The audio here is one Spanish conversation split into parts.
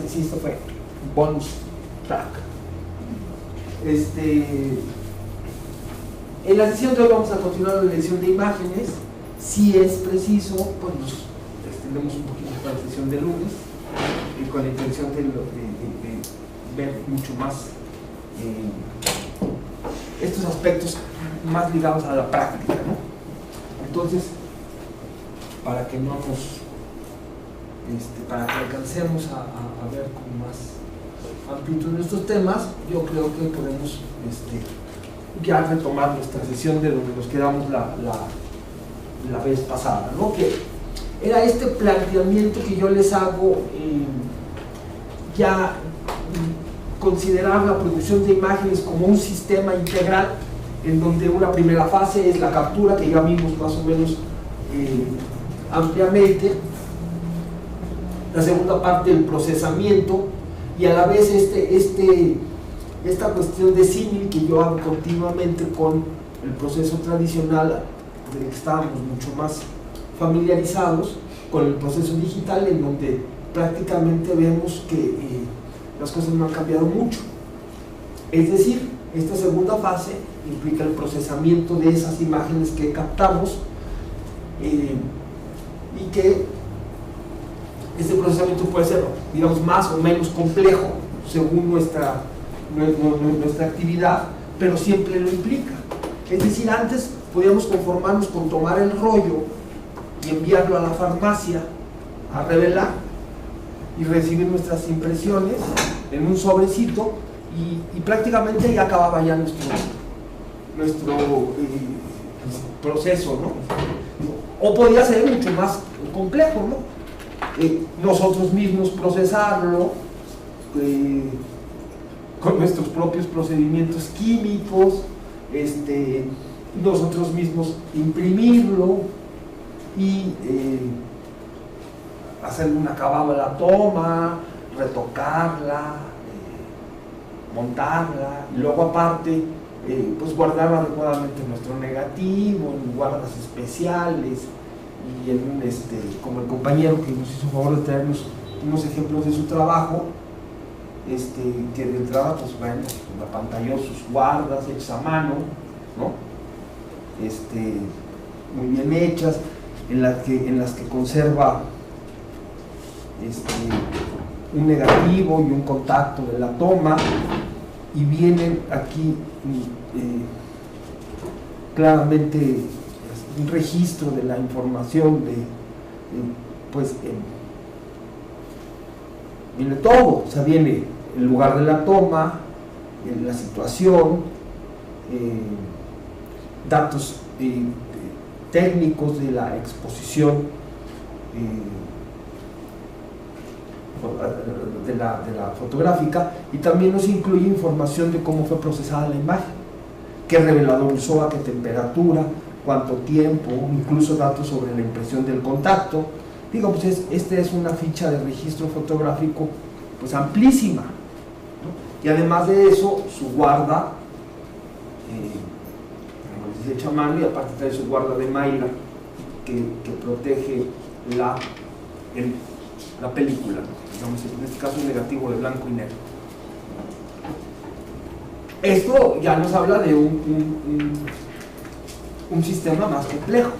Sí, esto fue bonus track. En la sesión de hoy vamos a continuar la lección de imágenes. Si es preciso, pues nos extendemos un poquito para la sesión de lunes, y con la intención de ver mucho más estos aspectos más ligados a la práctica, ¿no? Entonces, para que no nos para que alcancemos a ver con más amplitud nuestros temas, yo creo que podemos ya retomar nuestra sesión de donde nos quedamos la vez pasada, ¿no? Que era este planteamiento que yo les hago, ya considerar la producción de imágenes como un sistema integral, en donde una primera fase es la captura, que ya vimos más o menos ampliamente, la segunda parte el procesamiento, y a la vez esta cuestión de símil que yo hago continuamente con el proceso tradicional, de que estábamos mucho más familiarizados con el proceso digital, en donde prácticamente vemos que las cosas no han cambiado mucho. Es decir, esta segunda fase implica el procesamiento de esas imágenes que captamos, y que este procesamiento puede ser, digamos, más o menos complejo según nuestra actividad, pero siempre lo implica. Es decir, antes podíamos conformarnos con tomar el rollo y enviarlo a la farmacia a revelar y recibir nuestras impresiones en un sobrecito, y prácticamente ya acababa ya nuestro proceso, ¿no? O podía ser mucho más complejo, ¿no? Nosotros mismos procesarlo con nuestros propios procedimientos químicos, nosotros mismos imprimirlo y hacerle un acabado a la toma, retocarla, montarla, y luego aparte pues guardar adecuadamente nuestro negativo en guardas especiales, y en un, como el compañero que nos hizo favor de traernos unos ejemplos de su trabajo, que de entrada, pues bueno, la pantalla, sus guardas hechas a mano, ¿no? Muy bien hechas, en las que conserva un negativo y un contacto de la toma, y vienen aquí claramente un registro de la información viene todo, o sea, viene el lugar de la toma, la situación, datos técnicos de la exposición de la fotográfica, y también nos incluye información de cómo fue procesada la imagen, qué revelador usó, a qué temperatura, cuánto tiempo, incluso datos sobre la impresión del contacto. Digo, pues esta es una ficha de registro fotográfico pues amplísima, ¿no? Y además de eso, su guarda, como les hecha a mano, y aparte trae su guarda de Mylar que protege la película, ¿no? Digamos, en este caso un negativo de blanco y negro. Esto ya nos habla de un sistema más complejo,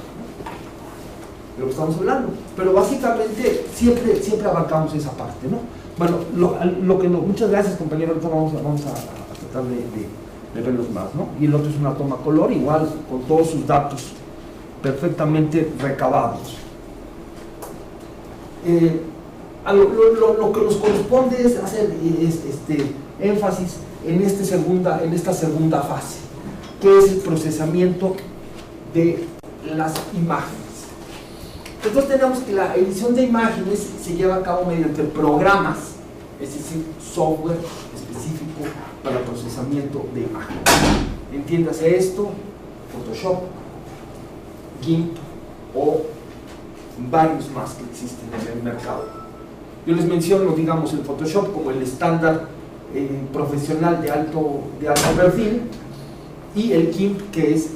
de lo que estamos hablando, pero básicamente siempre abarcamos esa parte, ¿no? Bueno, muchas gracias, compañero. Ahorita vamos a tratar de verlos más, ¿no? Y el otro es una toma color, igual con todos sus datos perfectamente recabados. Lo que nos corresponde es hacer énfasis en esta segunda fase, que es el procesamiento de las imágenes. Entonces tenemos que la edición de imágenes se lleva a cabo mediante programas, es decir, software específico para el procesamiento de imágenes. Entiéndase esto: Photoshop, GIMP o varios más que existen en el mercado. Yo les menciono, digamos, el Photoshop como el estándar profesional de alto perfil, y el GIMP, que es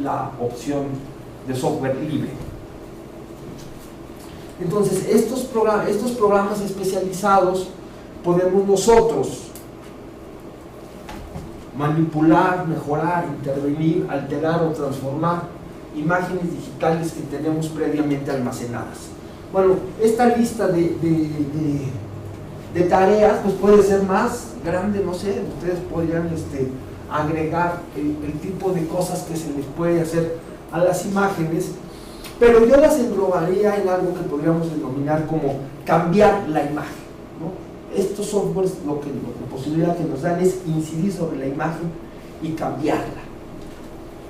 la opción de software libre. Entonces, estos programas especializados podemos nosotros manipular, mejorar, intervenir, alterar o transformar imágenes digitales que tenemos previamente almacenadas. Bueno, esta lista de tareas pues puede ser más grande, no sé, ustedes podrían agregar el tipo de cosas que se les puede hacer a las imágenes, pero yo las englobaría en algo que podríamos denominar como cambiar la imagen, ¿no? Estos softwares la posibilidad que nos dan es incidir sobre la imagen y cambiarla,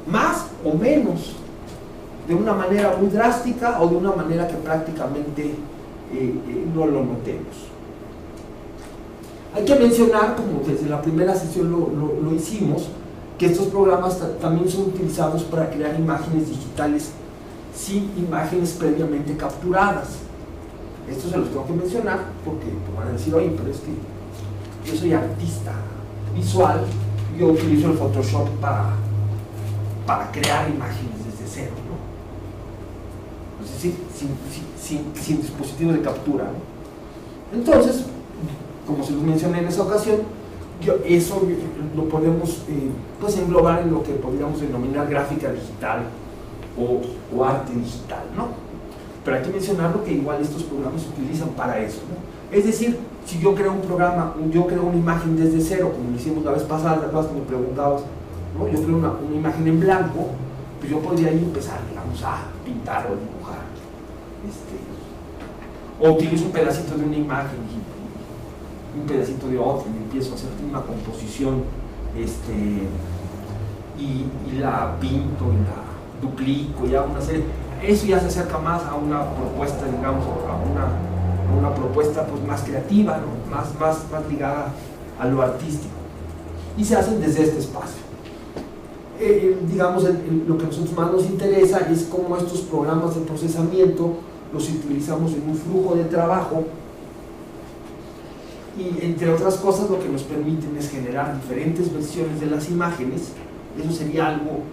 más o menos, de una manera muy drástica o de una manera que prácticamente no lo notemos. Hay que mencionar, como desde la primera sesión lo hicimos, que estos programas también son utilizados para crear imágenes digitales sin imágenes previamente capturadas. Esto se los tengo que mencionar porque van a decir, oye, pero es que yo soy artista visual, yo utilizo el Photoshop para crear imágenes desde cero, ¿no? Es decir, sin dispositivo de captura, ¿no? Entonces, como se los mencioné en esa ocasión, eso lo podemos pues englobar en lo que podríamos denominar gráfica digital o arte digital, ¿no? Pero hay que mencionarlo que igual estos programas se utilizan para eso, ¿no? Es decir, si yo creo un programa, yo creo una imagen desde cero, como lo hicimos la vez pasada, ¿te acuerdas que me preguntabas, ¿no? Yo creo una imagen en blanco, pues yo podría ahí empezar, digamos, a pintar o dibujar, o utilizo un pedacito de una imagen y un pedacito de otra y empiezo a hacer una composición y la pinto y la duplico y hago una serie. Eso ya se acerca más a una propuesta, digamos, a una propuesta pues más creativa, ¿no? más ligada a lo artístico, y se hacen desde este espacio. Digamos, lo que a nosotros más nos interesa es cómo estos programas de procesamiento los utilizamos en un flujo de trabajo, y entre otras cosas lo que nos permiten es generar diferentes versiones de las imágenes. Eso sería algo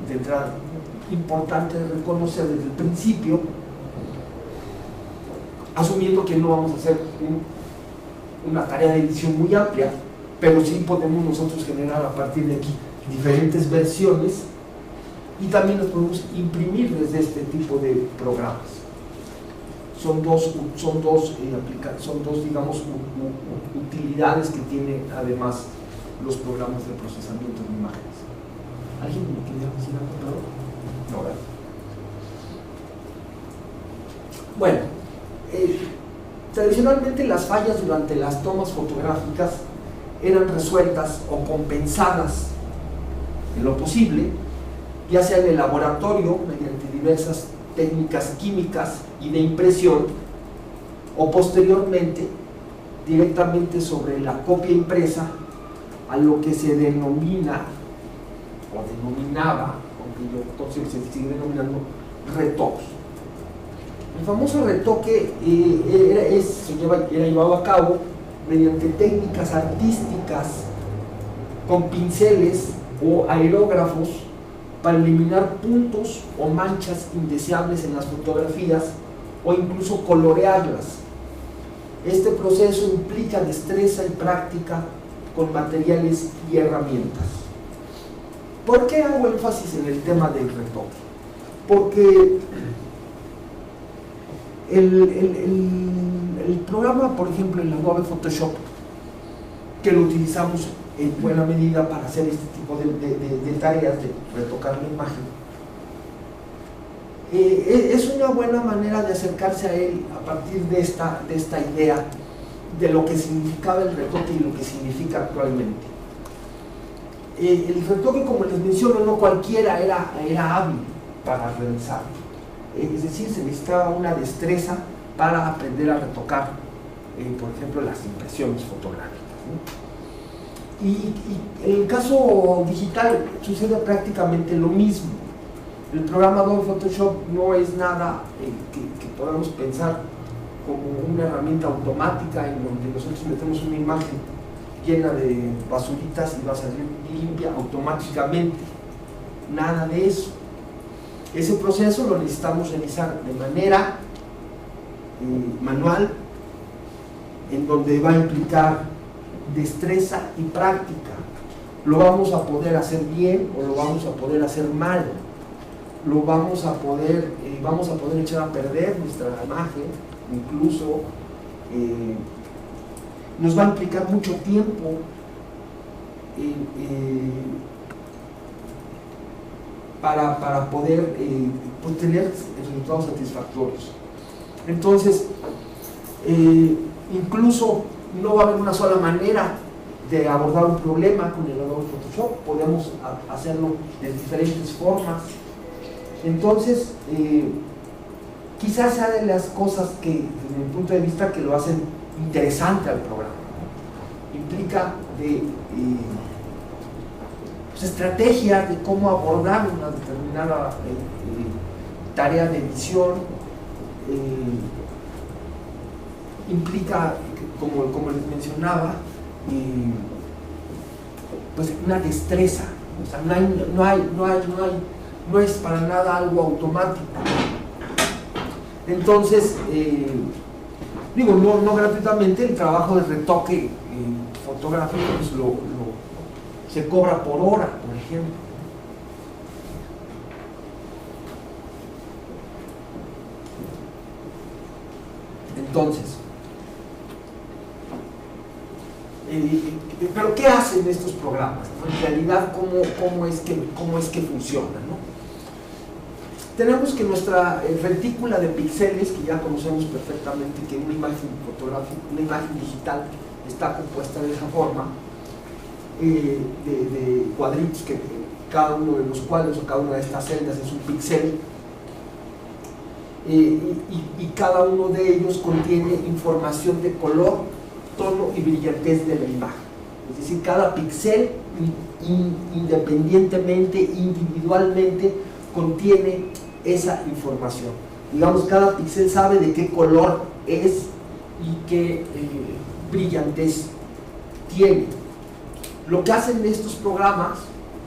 de entrada importante de reconocer desde el principio, asumiendo que no vamos a hacer una tarea de edición muy amplia, pero sí podemos nosotros generar a partir de aquí diferentes versiones, y también los podemos imprimir desde este tipo de programas. Son dos digamos, utilidades que tienen además los programas de procesamiento de imágenes. ¿Alguien me quería decir algo, perdón? No, ¿verdad? Bueno, tradicionalmente las fallas durante las tomas fotográficas eran resueltas o compensadas en lo posible, ya sea en el laboratorio mediante diversas técnicas químicas y de impresión, o posteriormente directamente sobre la copia impresa, a lo que se denomina o denominaba, aunque yo considero que se sigue denominando, retoque. El famoso retoque era llevado a cabo mediante técnicas artísticas con pinceles o aerógrafos para eliminar puntos o manchas indeseables en las fotografías o incluso colorearlas. Este proceso implica destreza y práctica con materiales y herramientas. ¿Por qué hago énfasis en el tema del retoque? Porque el programa, por ejemplo, el Adobe Photoshop, que lo utilizamos en buena medida para hacer este tipo de tareas de retocar la imagen, es una buena manera de acercarse a él a partir de esta idea de lo que significaba el retoque y lo que significa actualmente. El retoque, como les menciono, no cualquiera era hábil para realizarlo. Es decir, se necesitaba una destreza para aprender a retocar, por ejemplo, las impresiones fotográficas, ¿no? Y en el caso digital sucede prácticamente lo mismo. El programa Adobe Photoshop no es nada que podamos pensar como una herramienta automática en donde nosotros metemos una imagen llena de basuritas y va a salir limpia automáticamente. Nada de eso. Ese proceso lo necesitamos realizar de manera manual, en donde va a implicar destreza y práctica. Lo vamos a poder hacer bien o lo vamos a poder hacer mal. Lo vamos a poder echar a perder nuestra imagen, incluso nos va a implicar mucho tiempo para poder obtener resultados satisfactorios. Entonces, incluso no va a haber una sola manera de abordar un problema con el Adobe Photoshop. Podemos hacerlo de diferentes formas. Entonces, quizás sea de las cosas que, desde mi punto de vista, que lo hacen interesante al programa. Implica estrategias de cómo abordar una determinada tarea de edición. Implica, como les mencionaba, pues una destreza. O sea, no es para nada algo automático. Entonces, digo, no gratuitamente, el trabajo de retoque fotográfico pues se cobra por hora, por ejemplo. Entonces, pero ¿qué hacen estos programas? En realidad, ¿cómo es que funcionan, ¿no? Tenemos que nuestra retícula de píxeles, que ya conocemos perfectamente que una imagen fotográfica, una imagen digital está compuesta de esa forma, de cuadritos, que cada uno de los cuales, o cada una de estas celdas es un píxel, y cada uno de ellos contiene información de color, tono y brillantez de la imagen. Es decir, cada píxel independientemente, individualmente, contiene esa información. Digamos, cada píxel sabe de qué color es y qué brillantez tiene. Lo que hacen estos programas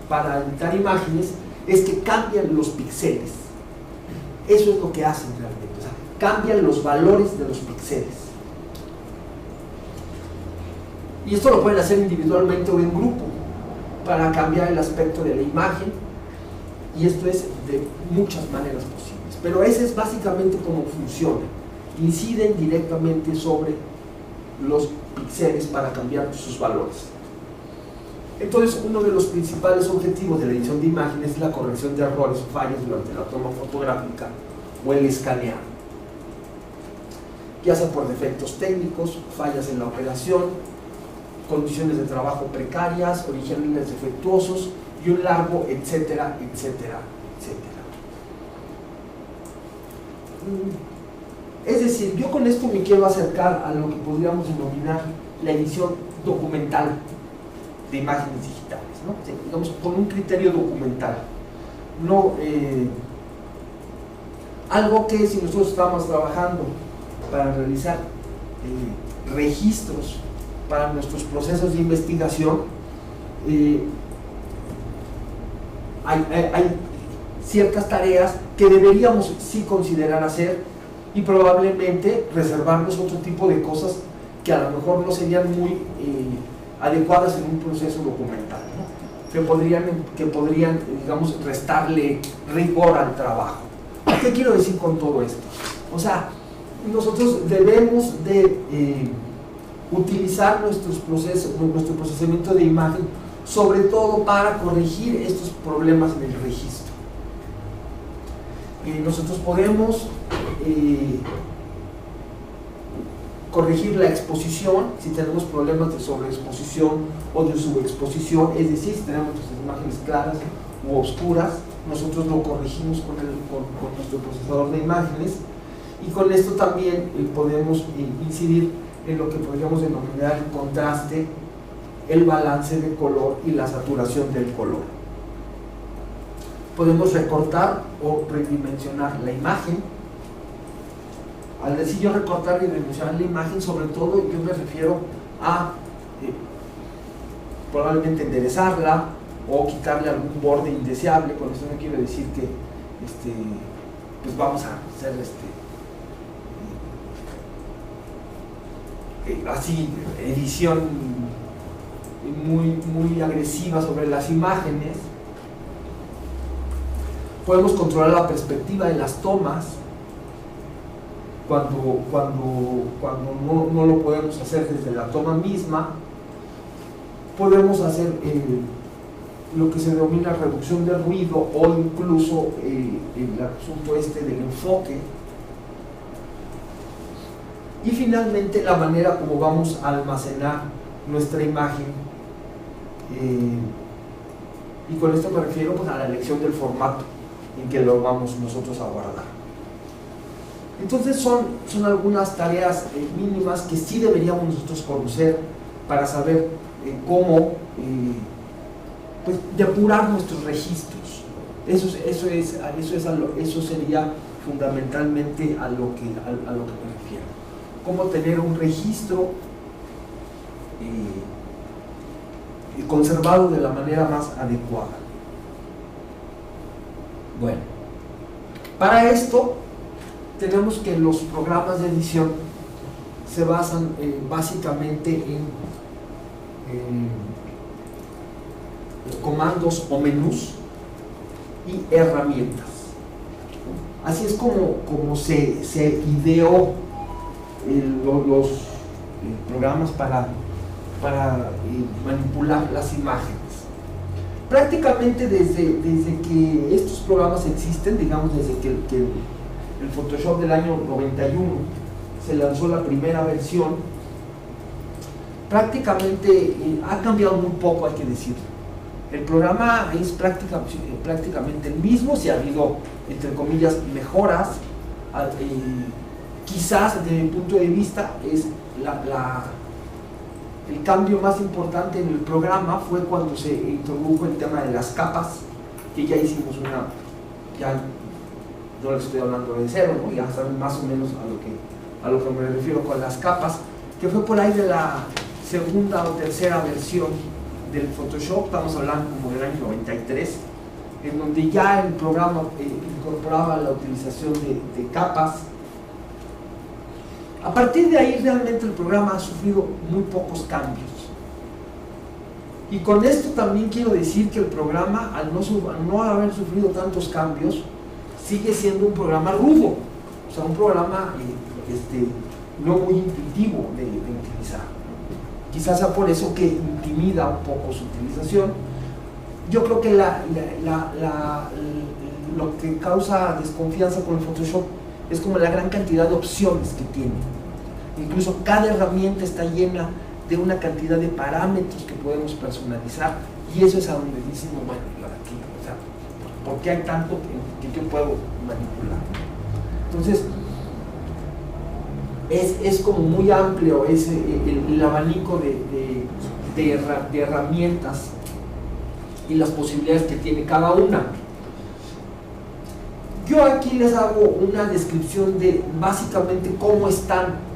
para editar imágenes es que cambian los píxeles. Eso es lo que hacen realmente. O sea, cambian los valores de los píxeles. Y esto lo pueden hacer individualmente o en grupo para cambiar el aspecto de la imagen, y esto es de muchas maneras posibles, pero ese es básicamente cómo funciona. Inciden directamente sobre los píxeles para cambiar sus valores. Entonces, uno de los principales objetivos de la edición de imágenes es la corrección de errores o fallas durante la toma fotográfica o el escaneo, ya sea por defectos técnicos, fallas en la operación, condiciones de trabajo precarias, orígenes defectuosos y un largo etcétera, etcétera, etcétera. Es decir, yo con esto me quiero acercar a lo que podríamos denominar la edición documental de imágenes digitales, ¿no? Sí, digamos, con un criterio documental. No, algo que si nosotros estamos trabajando para realizar registros para nuestros procesos de investigación, hay ciertas tareas que deberíamos sí considerar hacer y probablemente reservarnos otro tipo de cosas que a lo mejor no serían muy adecuadas en un proceso documental, ¿no? que podrían, digamos, restarle rigor al trabajo. ¿Qué quiero decir con todo esto? O sea, nosotros debemos de utilizar nuestro procesamiento de imagen, sobre todo para corregir estos problemas en el registro. Nosotros podemos corregir la exposición si tenemos problemas de sobreexposición o de subexposición, es decir, si tenemos nuestras imágenes claras u oscuras, nosotros lo corregimos con nuestro procesador de imágenes, y con esto también podemos incidir en lo que podríamos denominar el contraste, el balance de color y la saturación del color. Podemos recortar o redimensionar la imagen. Al decir yo recortar y redimensionar la imagen, sobre todo yo me refiero a probablemente enderezarla o quitarle algún borde indeseable. Con esto no quiero decir que pues vamos a hacer así, edición muy agresiva sobre las imágenes. Podemos controlar la perspectiva de las tomas cuando no lo podemos hacer desde la toma misma. Podemos hacer lo que se denomina reducción de ruido, o incluso el asunto del enfoque. Y finalmente la manera como vamos a almacenar nuestra imagen, y con esto me refiero pues a la elección del formato en que lo vamos nosotros a guardar. Entonces son algunas tareas mínimas que sí deberíamos nosotros conocer para saber cómo pues depurar nuestros registros. Eso sería fundamentalmente a lo que me refiero. Cómo tener un registro conservado de la manera más adecuada. Bueno, para esto tenemos que los programas de edición se basan básicamente en comandos o menús y herramientas. Así es como se ideó los programas para manipular las imágenes. Prácticamente desde que estos programas existen, digamos desde que el Photoshop del año 91 se lanzó la primera versión, prácticamente ha cambiado muy poco, hay que decirlo. El programa es prácticamente el mismo, si ha habido, entre comillas, mejoras. Quizás desde mi punto de vista es el cambio más importante en el programa fue cuando se introdujo el tema de las capas, que ya hicimos ya no les estoy hablando de cero, ¿no? Ya saben más o menos a lo que me refiero con las capas, que fue por ahí de la segunda o tercera versión del Photoshop, estamos hablando como del año 93, en donde ya el programa incorporaba la utilización de capas. A partir de ahí realmente el programa ha sufrido muy pocos cambios. Y con esto también quiero decir que el programa, al no haber sufrido tantos cambios, sigue siendo un programa rudo, o sea, un programa no muy intuitivo de utilizar. Quizás sea por eso que intimida un poco su utilización. Yo creo que lo que causa desconfianza con el Photoshop es como la gran cantidad de opciones que tiene. Incluso cada herramienta está llena de una cantidad de parámetros que podemos personalizar, y eso es a donde dicen, bueno, aquí, o sea, ¿por qué hay tanto que yo puedo manipular? Entonces, es como muy amplio el abanico de herramientas y las posibilidades que tiene cada una. Yo aquí les hago una descripción de básicamente cómo están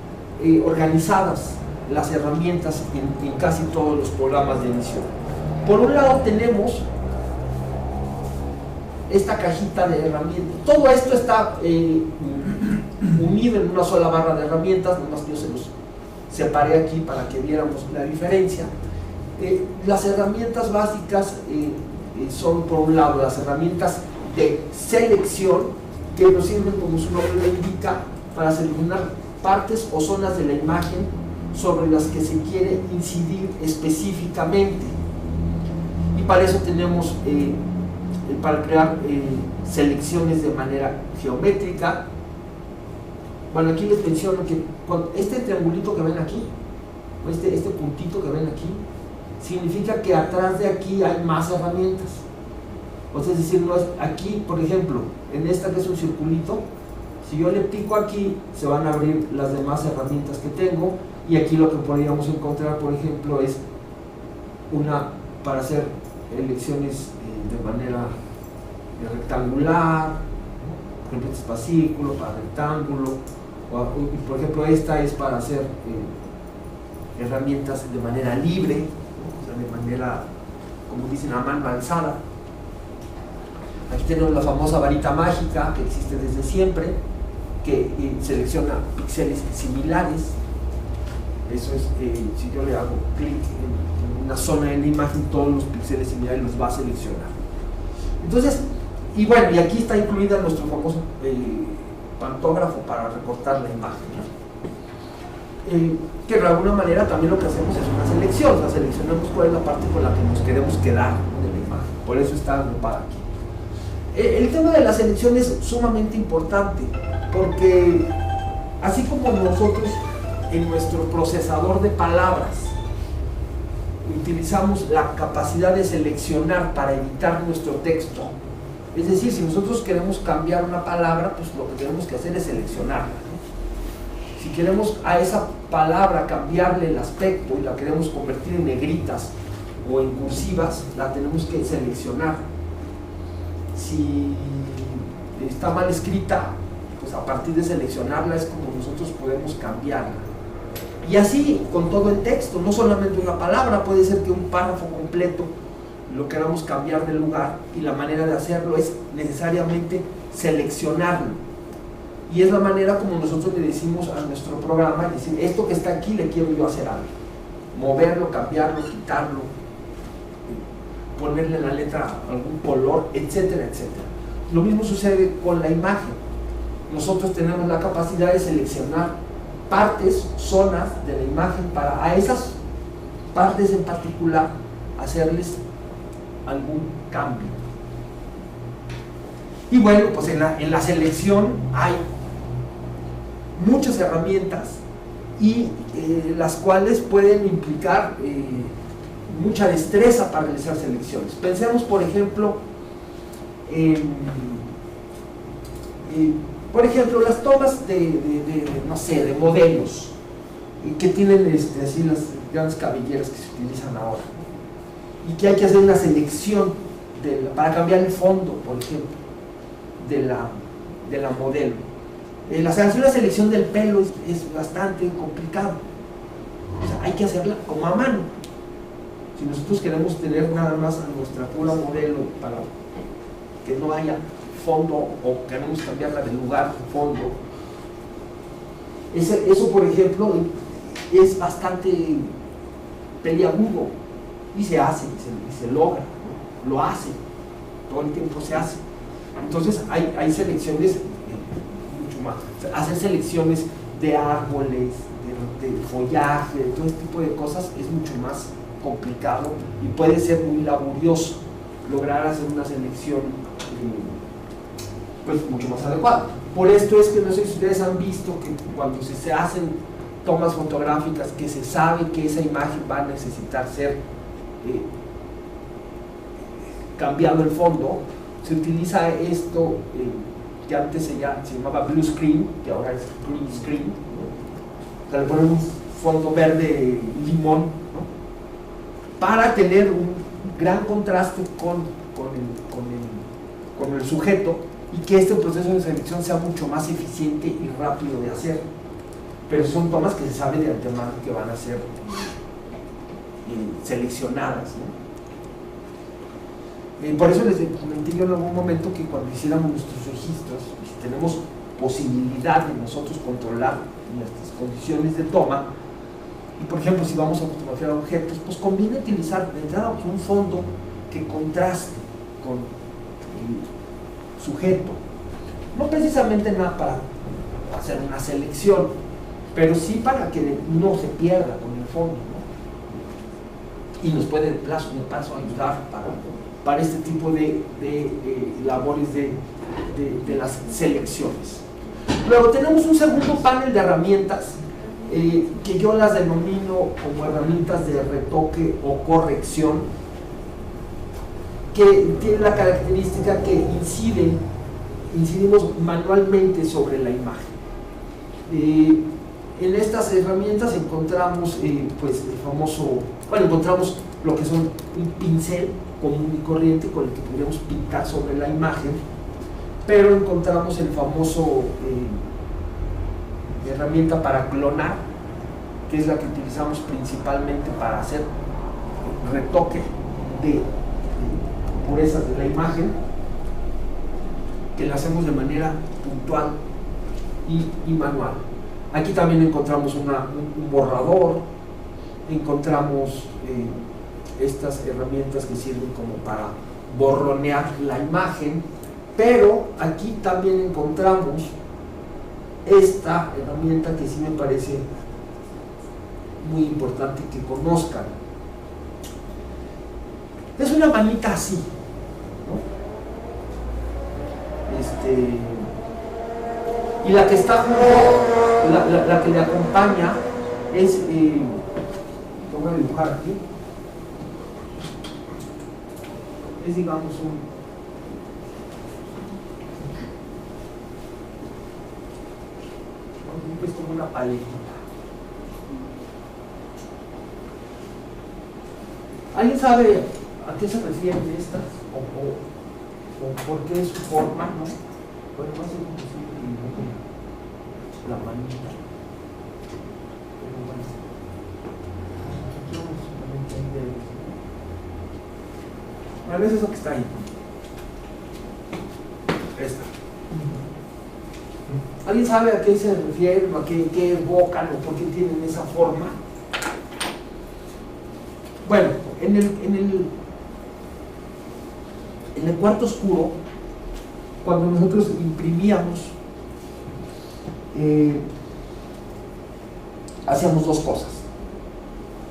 organizadas las herramientas en casi todos los programas de edición. Por un lado tenemos esta cajita de herramientas. Todo esto está unido en una sola barra de herramientas, nomás que yo se los separé aquí para que viéramos la diferencia. Las herramientas básicas son, por un lado, las herramientas de selección, que nos sirven, como su nombre lo indica, para seleccionar partes o zonas de la imagen sobre las que se quiere incidir específicamente. Y para eso tenemos para crear selecciones de manera geométrica. Bueno, aquí les menciono que este triangulito que ven aquí, este puntito que ven aquí, significa que atrás de aquí hay más herramientas. O sea, es decir, no es aquí, por ejemplo, en esta que es un circulito, si yo le pico aquí, se van a abrir las demás herramientas que tengo, y aquí lo que podríamos encontrar, por ejemplo, es una para hacer elecciones de manera rectangular, por ejemplo, este es fascículo para rectángulo, o, por ejemplo, esta es para hacer herramientas de manera libre, o sea, de manera, como dicen, a mano alzada. Aquí tenemos la famosa varita mágica que existe desde siempre, que selecciona píxeles similares. Eso es, si yo le hago clic en una zona en la imagen, todos los píxeles similares los va a seleccionar. Entonces, y bueno, y aquí está incluida nuestro famoso pantógrafo para recortar la imagen, que de alguna manera también lo que hacemos es una selección, o sea, seleccionamos cuál es la parte con la que nos queremos quedar de la imagen, por eso está agrupada aquí. El tema de la selección es sumamente importante, porque así como nosotros en nuestro procesador de palabras utilizamos la capacidad de seleccionar para editar nuestro texto, es decir, si nosotros queremos cambiar una palabra, pues lo que tenemos que hacer es seleccionarla, ¿no? Si queremos a esa palabra cambiarle el aspecto y la queremos convertir en negritas o en cursivas, la tenemos que seleccionar. Si está mal escrita, pues a partir de seleccionarla es como nosotros podemos cambiarla. Y así con todo el texto, no solamente una palabra, puede ser que un párrafo completo lo queramos cambiar de lugar, y la manera de hacerlo es necesariamente seleccionarlo. Y es la manera como nosotros le decimos a nuestro programa, decir, esto que está aquí le quiero yo hacer algo, moverlo, cambiarlo, quitarlo, ponerle la letra algún color, etcétera, etcétera. Lo mismo sucede con la imagen. Nosotros tenemos la capacidad de seleccionar partes, zonas de la imagen, para a esas partes en particular hacerles algún cambio. Y bueno, pues en la selección hay muchas herramientas, y las cuales pueden implicar mucha destreza para realizar selecciones. Pensemos, por ejemplo, las tomas no sé, de modelos que tienen así las grandes cabelleras que se utilizan ahora, y que hay que hacer una selección para cambiar el fondo, por ejemplo, de la modelo. Hacer una selección del pelo es bastante complicado, o sea, hay que hacerla como a mano. Si nosotros queremos tener nada más a nuestra pura modelo para que no haya fondo, o queremos cambiarla de lugar, fondo, eso por ejemplo es bastante peliagudo, y se hace, y se logra, ¿no? Lo hace, todo el tiempo se hace. Entonces hay selecciones mucho más, o sea, hacer selecciones de árboles, de follaje, de todo este tipo de cosas es mucho más complicado, y puede ser muy laborioso lograr hacer una selección pues mucho más adecuada. Por esto es que no sé si ustedes han visto que cuando se hacen tomas fotográficas que se sabe que esa imagen va a necesitar ser cambiado el fondo, se utiliza esto que antes se llamaba blue screen, que ahora es green screen, ¿no? O sea, le ponen un fondo verde limón, ¿no? Para tener un gran contraste con el sujeto, y que este proceso de selección sea mucho más eficiente y rápido de hacer. Pero son tomas que se sabe de antemano que van a ser seleccionadas, ¿no? Por eso les comenté yo en algún momento que cuando hiciéramos nuestros registros, si tenemos posibilidad de nosotros controlar nuestras condiciones de toma, y por ejemplo si vamos a fotografiar objetos, pues conviene utilizar de entrada un fondo que contraste con el sujeto, no precisamente nada para hacer una selección, pero sí para que no se pierda con el fondo, ¿no? Y nos puede de paso ayudar para este tipo de labores de las selecciones. Luego tenemos un segundo panel de herramientas que yo las denomino como herramientas de retoque o corrección, que tienen la característica que incidimos manualmente sobre la imagen. En estas herramientas encontramos pues el famoso, encontramos lo que son un pincel común y corriente con el que podríamos pintar sobre la imagen, pero encontramos el famoso herramienta para clonar, que es la que utilizamos principalmente para hacer retoque de purezas de la imagen, que la hacemos de manera puntual y manual. Aquí también encontramos un borrador, encontramos estas herramientas que sirven como para borronear la imagen, pero aquí también encontramos esta herramienta que sí me parece muy importante que conozcan. Es una manita así, ¿no? Y la que está junto, la que le acompaña es, lo voy a dibujar aquí, es, digamos, es como una paletita. ¿Alguien sabe a qué se refieren estas? ¿O por qué es su forma? ¿No? Bueno, no sé cómo se dibuja la manita. Pero bueno, aquí vamos solamente a ver. A veces es lo que está ahí. Esta. ¿Alguien sabe a qué se refieren, a qué evocan o por qué tienen esa forma? Bueno, en el cuarto oscuro, cuando nosotros imprimíamos, hacíamos dos cosas.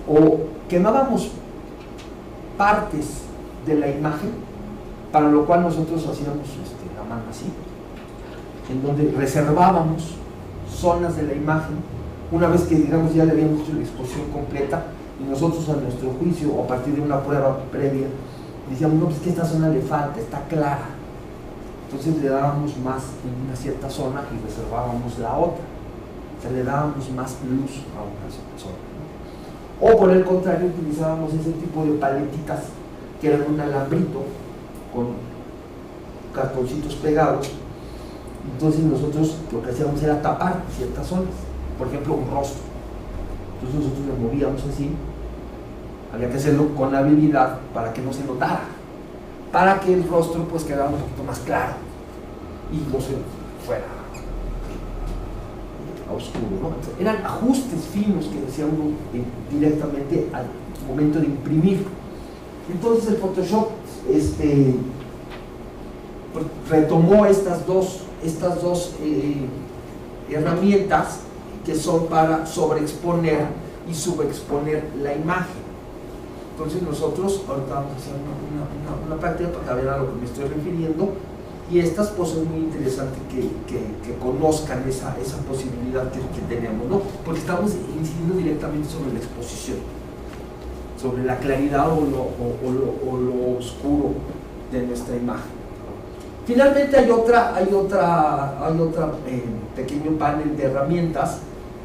O quemábamos partes de la imagen, para lo cual nosotros hacíamos la mano así, en donde reservábamos zonas de la imagen, una vez que, digamos, ya le habíamos hecho la exposición completa, y nosotros a nuestro juicio, o a partir de una prueba previa, decíamos, no, pues que esta zona le falta, está clara. Entonces le dábamos más en una cierta zona y reservábamos la otra. O sea, le dábamos más luz a una zona. O por el contrario, utilizábamos ese tipo de paletitas que eran un alambrito con cartoncitos pegados. Entonces nosotros lo que hacíamos era tapar ciertas zonas, por ejemplo un rostro. Entonces nosotros le movíamos así, había que hacerlo con habilidad para que no se notara, para que el rostro pues quedara un poquito más claro y no se fuera a oscuro, ¿no? Entonces, eran ajustes finos que hacía uno directamente al momento de imprimir. Entonces el Photoshop retomó estas dos herramientas que son para sobreexponer y subexponer la imagen. Entonces nosotros ahorita vamos a hacer una práctica para ver a lo que me estoy refiriendo, y estas pues es muy interesante que conozcan esa posibilidad que tenemos, ¿no? Porque estamos incidiendo directamente sobre la exposición, sobre la claridad o lo oscuro de nuestra imagen. Finalmente hay otra pequeño panel de herramientas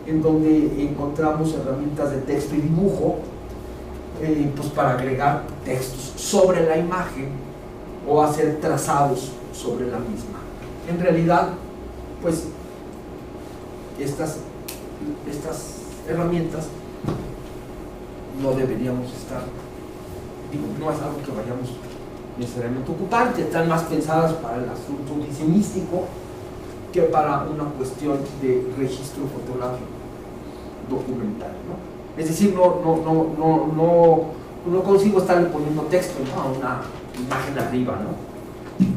en donde encontramos herramientas de texto y dibujo, pues para agregar textos sobre la imagen o hacer trazados sobre la misma. En realidad, pues estas herramientas no deberíamos estar, no es algo que vayamos necesariamente ocupar, están más pensadas para el asunto diseñístico que para una cuestión de registro fotográfico documental, ¿no? Es decir, no consigo estarle poniendo texto, ¿no?, a una imagen arriba, ¿no?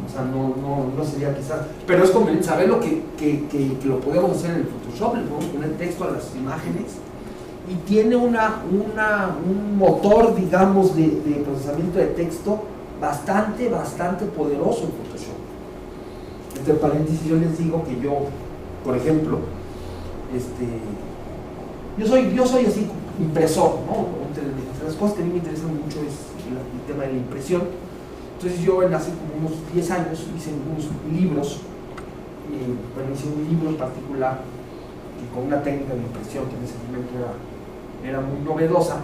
O sea, no sería quizás, pero es conveniente saber que lo podemos hacer en el Photoshop, le podemos poner texto a las imágenes, y tiene un motor, digamos, de procesamiento de texto bastante poderoso en Photoshop. Entre paréntesis, yo les digo que yo, por ejemplo, yo soy así impresor, ¿no? Entre las cosas que a mí me interesan mucho es el tema de la impresión. Entonces yo hace como unos 10 años hice unos libros, pero hice un libro en particular con una técnica de impresión que en ese momento era muy novedosa,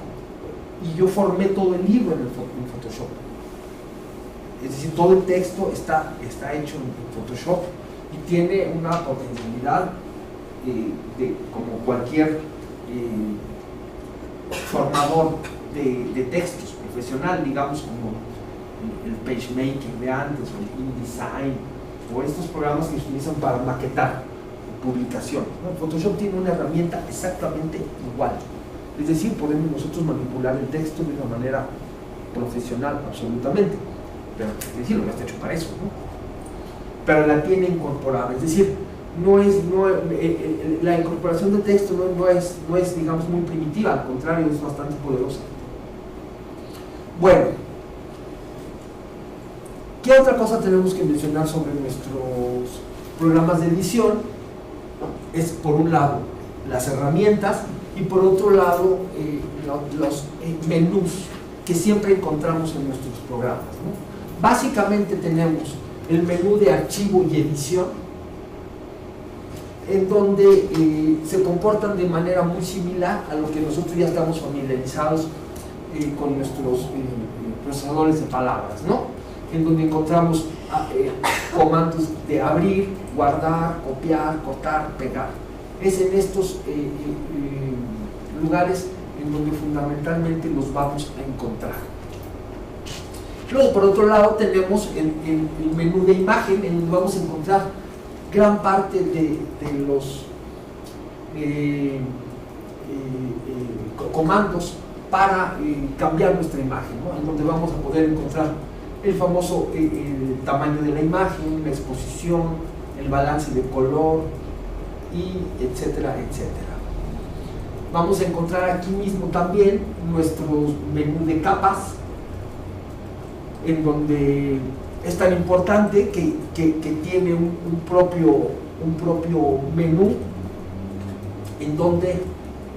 y yo formé todo el libro en Photoshop. Es decir, todo el texto está hecho en Photoshop y tiene una potencialidad como cualquier formador de textos profesional, digamos, como el PageMaker de antes, o el InDesign, o estos programas que se utilizan para maquetar publicación, ¿no? Photoshop tiene una herramienta exactamente igual, es decir, podemos nosotros manipular el texto de una manera profesional, absolutamente, pero es decir, no está hecho para eso, ¿no? Pero la tiene incorporada, es decir, la incorporación de texto no es, digamos, muy primitiva, al contrario, es bastante poderosa. Bueno, ¿qué otra cosa tenemos que mencionar sobre nuestros programas de edición? Es, por un lado, las herramientas y por otro lado, los menús que siempre encontramos en nuestros programas, ¿no? Básicamente tenemos el menú de archivo y edición, en donde se comportan de manera muy similar a lo que nosotros ya estamos familiarizados con nuestros procesadores de palabras, ¿no? En donde encontramos comandos de abrir, guardar, copiar, cortar, pegar. Es en estos lugares en donde fundamentalmente los vamos a encontrar. Luego, por otro lado, tenemos el menú de imagen, en donde vamos a encontrar gran parte de los comandos para cambiar nuestra imagen, ¿no? En donde vamos a poder encontrar el famoso tamaño de la imagen, la exposición, el balance de color, y etcétera, etcétera. Vamos a encontrar aquí mismo también nuestro menú de capas, en donde es tan importante que tiene un propio menú en donde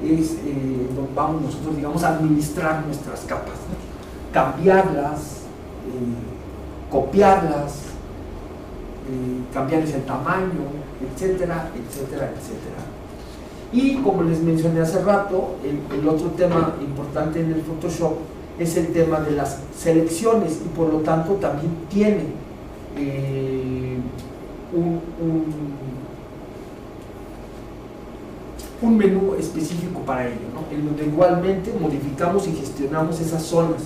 donde vamos nosotros, digamos, a administrar nuestras capas, ¿no? Cambiarlas, copiarlas, cambiarles el tamaño, etcétera, etcétera, etcétera. Y como les mencioné hace rato, el otro tema importante en el Photoshop es el tema de las selecciones, y por lo tanto también tiene un menú específico para ello, ¿no? En donde igualmente modificamos y gestionamos esas zonas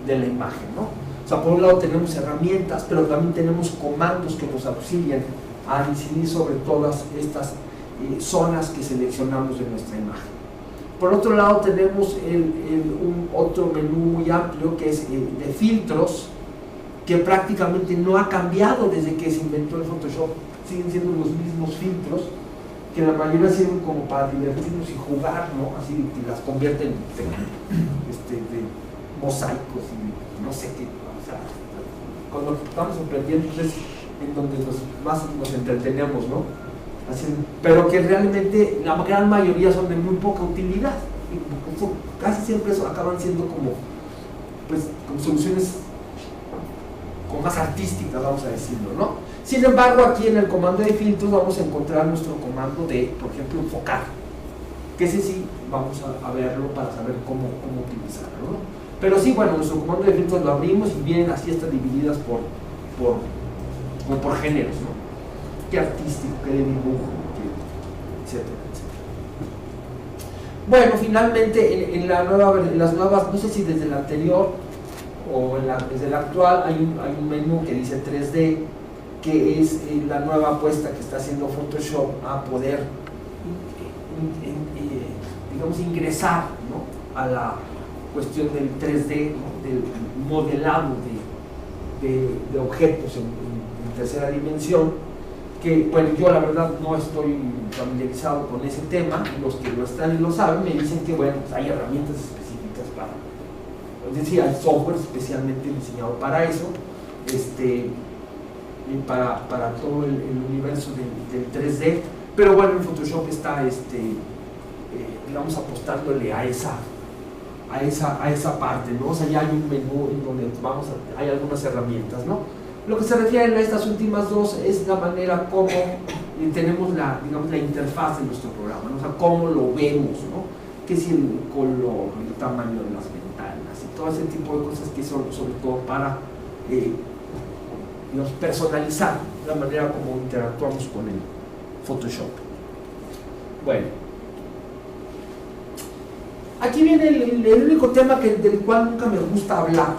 de la imagen, ¿no? O sea, por un lado tenemos herramientas, pero también tenemos comandos que nos auxilian a incidir sobre todas estas zonas que seleccionamos de nuestra imagen. Por otro lado tenemos un otro menú muy amplio que es de filtros, que prácticamente no ha cambiado desde que se inventó el Photoshop. Siguen siendo los mismos filtros, que la mayoría sirven como para divertirnos y jugar, ¿no? Así que las convierten de mosaicos y no sé qué. O sea, cuando estamos aprendiendo es en donde más nos entretenemos, ¿no? Así, pero que realmente la gran mayoría son de muy poca utilidad, y casi siempre eso acaban siendo como soluciones como más artísticas, vamos a decirlo, ¿no? Sin embargo, aquí en el comando de filtros vamos a encontrar nuestro comando de, por ejemplo, enfocar, que ese sí vamos a verlo para saber cómo utilizarlo, ¿no? Pero sí, bueno, nuestro comando de filtros lo abrimos y vienen así estas divididas como por géneros, ¿no? Qué artístico, qué de dibujo, etcétera, etcétera. Bueno, finalmente en las nuevas, no sé si desde la anterior o desde la actual, hay un menú que dice 3D, que es la nueva apuesta que está haciendo Photoshop a poder, digamos, ingresar, ¿no? A la cuestión del 3D, ¿no? Del modelado de objetos en tercera dimensión. Que, bueno, yo la verdad no estoy familiarizado con ese tema, los que lo están y lo saben me dicen que, bueno, pues hay herramientas específicas para, es decir, hay software especialmente diseñado para eso, para todo el universo del 3D, pero bueno, en Photoshop está, digamos, apostándole a esa parte, ¿no? O sea, ya hay un menú en donde hay algunas herramientas, ¿no? Lo que se refiere a estas últimas dos es la manera como tenemos la interfaz de nuestro programa, ¿no? O sea, cómo lo vemos, ¿no? Que si el color, el tamaño de las ventanas y todo ese tipo de cosas que son sobre todo para digamos, personalizar la manera como interactuamos con el Photoshop. Bueno, aquí viene el único tema del cual nunca me gusta hablar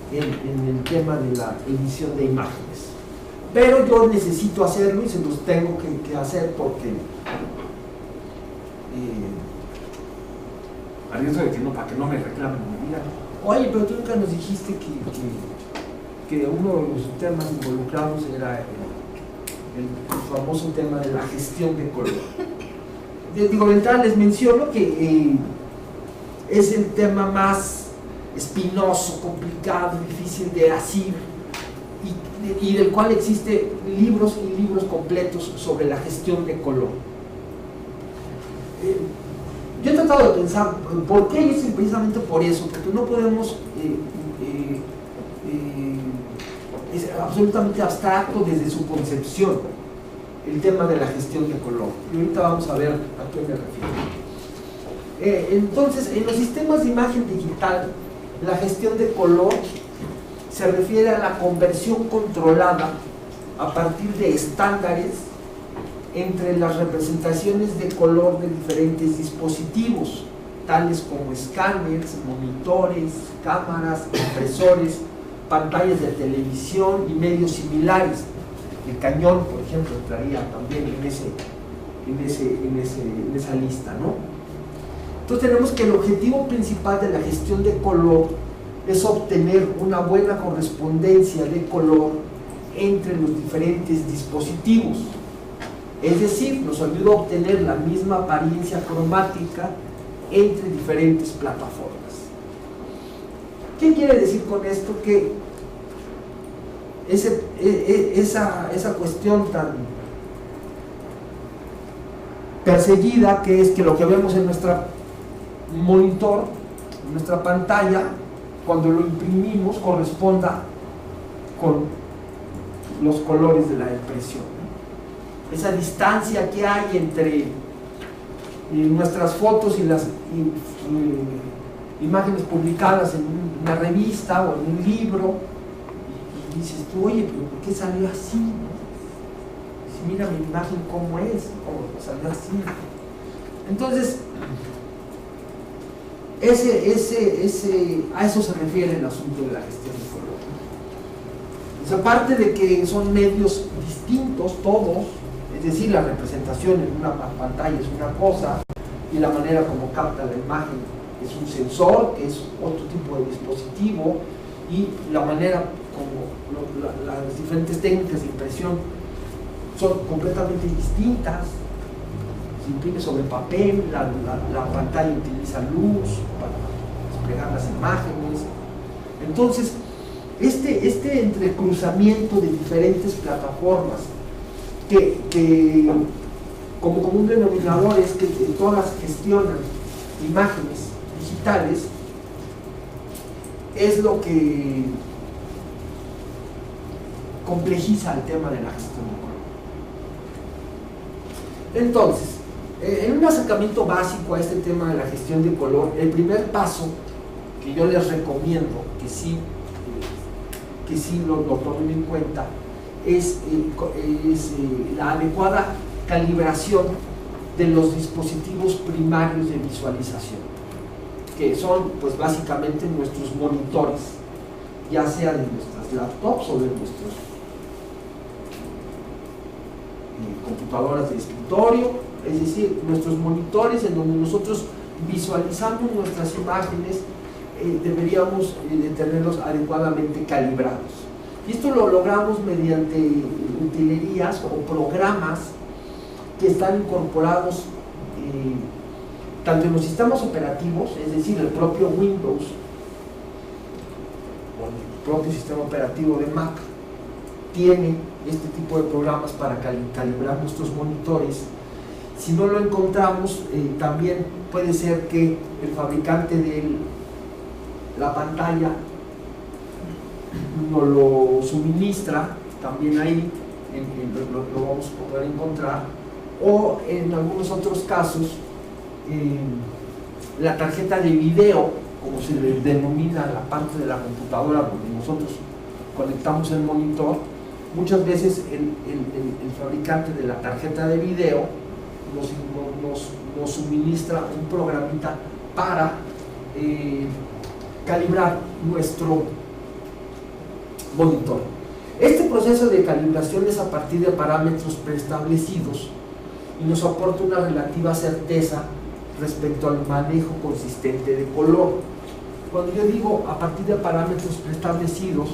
en el tema de la edición de imágenes. pero yo necesito hacerlo y se los tengo que hacer porque a riesgo de que no, para que no me reclamen, me digan, oye, pero tú nunca nos dijiste que uno de los temas involucrados era el famoso tema de la gestión de color. Digo, de entrada les menciono que es el tema más espinoso, complicado, difícil de asir y del cual existen libros y libros completos sobre la gestión de color. Yo he tratado de pensar por qué, y es precisamente por eso, porque no podemos es absolutamente abstracto desde su concepción el tema de la gestión de color, y ahorita vamos a ver a qué me refiero. Entonces, en los sistemas de imagen digital, la gestión de color se refiere a la conversión controlada a partir de estándares entre las representaciones de color de diferentes dispositivos, tales como escáneres, monitores, cámaras, impresores, pantallas de televisión y medios similares. El cañón, por ejemplo, entraría también en esa lista, ¿no? Entonces tenemos que el objetivo principal de la gestión de color es obtener una buena correspondencia de color entre los diferentes dispositivos. Es decir, nos ayuda a obtener la misma apariencia cromática entre diferentes plataformas. ¿Qué quiere decir con esto? Que esa cuestión tan perseguida, que es que lo que vemos en nuestro monitor, en nuestra pantalla, cuando lo imprimimos, corresponda con los colores de la impresión. Esa distancia que hay entre nuestras fotos y las imágenes publicadas en una revista o en un libro, y dices tú, oye, pero ¿por qué salió así? Si mira mi imagen cómo es, cómo salió así. Entonces, a eso se refiere el asunto de la gestión de color. Pues aparte de que son medios distintos todos, es decir, la representación en una pantalla es una cosa y la manera como capta la imagen es un sensor, que es otro tipo de dispositivo, y la manera como las diferentes técnicas de impresión son completamente distintas. Se imprime sobre papel, la pantalla utiliza luz para desplegar las imágenes. Entonces, este entrecruzamiento de diferentes plataformas que como común denominador es que todas gestionan imágenes digitales, es lo que complejiza el tema de la gestión de color. Entonces, en un acercamiento básico a este tema de la gestión de color, el primer paso que yo les recomiendo que sí lo tomen en cuenta es la adecuada calibración de los dispositivos primarios de visualización, que son pues básicamente nuestros monitores, ya sea de nuestras laptops o de nuestras computadoras de escritorio, es decir, nuestros monitores en donde nosotros visualizamos nuestras imágenes. Deberíamos de tenerlos adecuadamente calibrados, y esto lo logramos mediante utilerías o programas que están incorporados tanto en los sistemas operativos, es decir, el propio Windows o el propio sistema operativo de Mac tiene este tipo de programas para calibrar nuestros monitores. Si no lo encontramos, también puede ser que el fabricante de la pantalla nos lo suministra, también ahí lo vamos a poder encontrar, o en algunos otros casos la tarjeta de video, como se le denomina la parte de la computadora donde nosotros conectamos el monitor. Muchas veces el fabricante de la tarjeta de video nos suministra un programita para calibrar nuestro monitor. Este proceso de calibración es a partir de parámetros preestablecidos y nos aporta una relativa certeza respecto al manejo consistente de color. Cuando yo digo a partir de parámetros preestablecidos,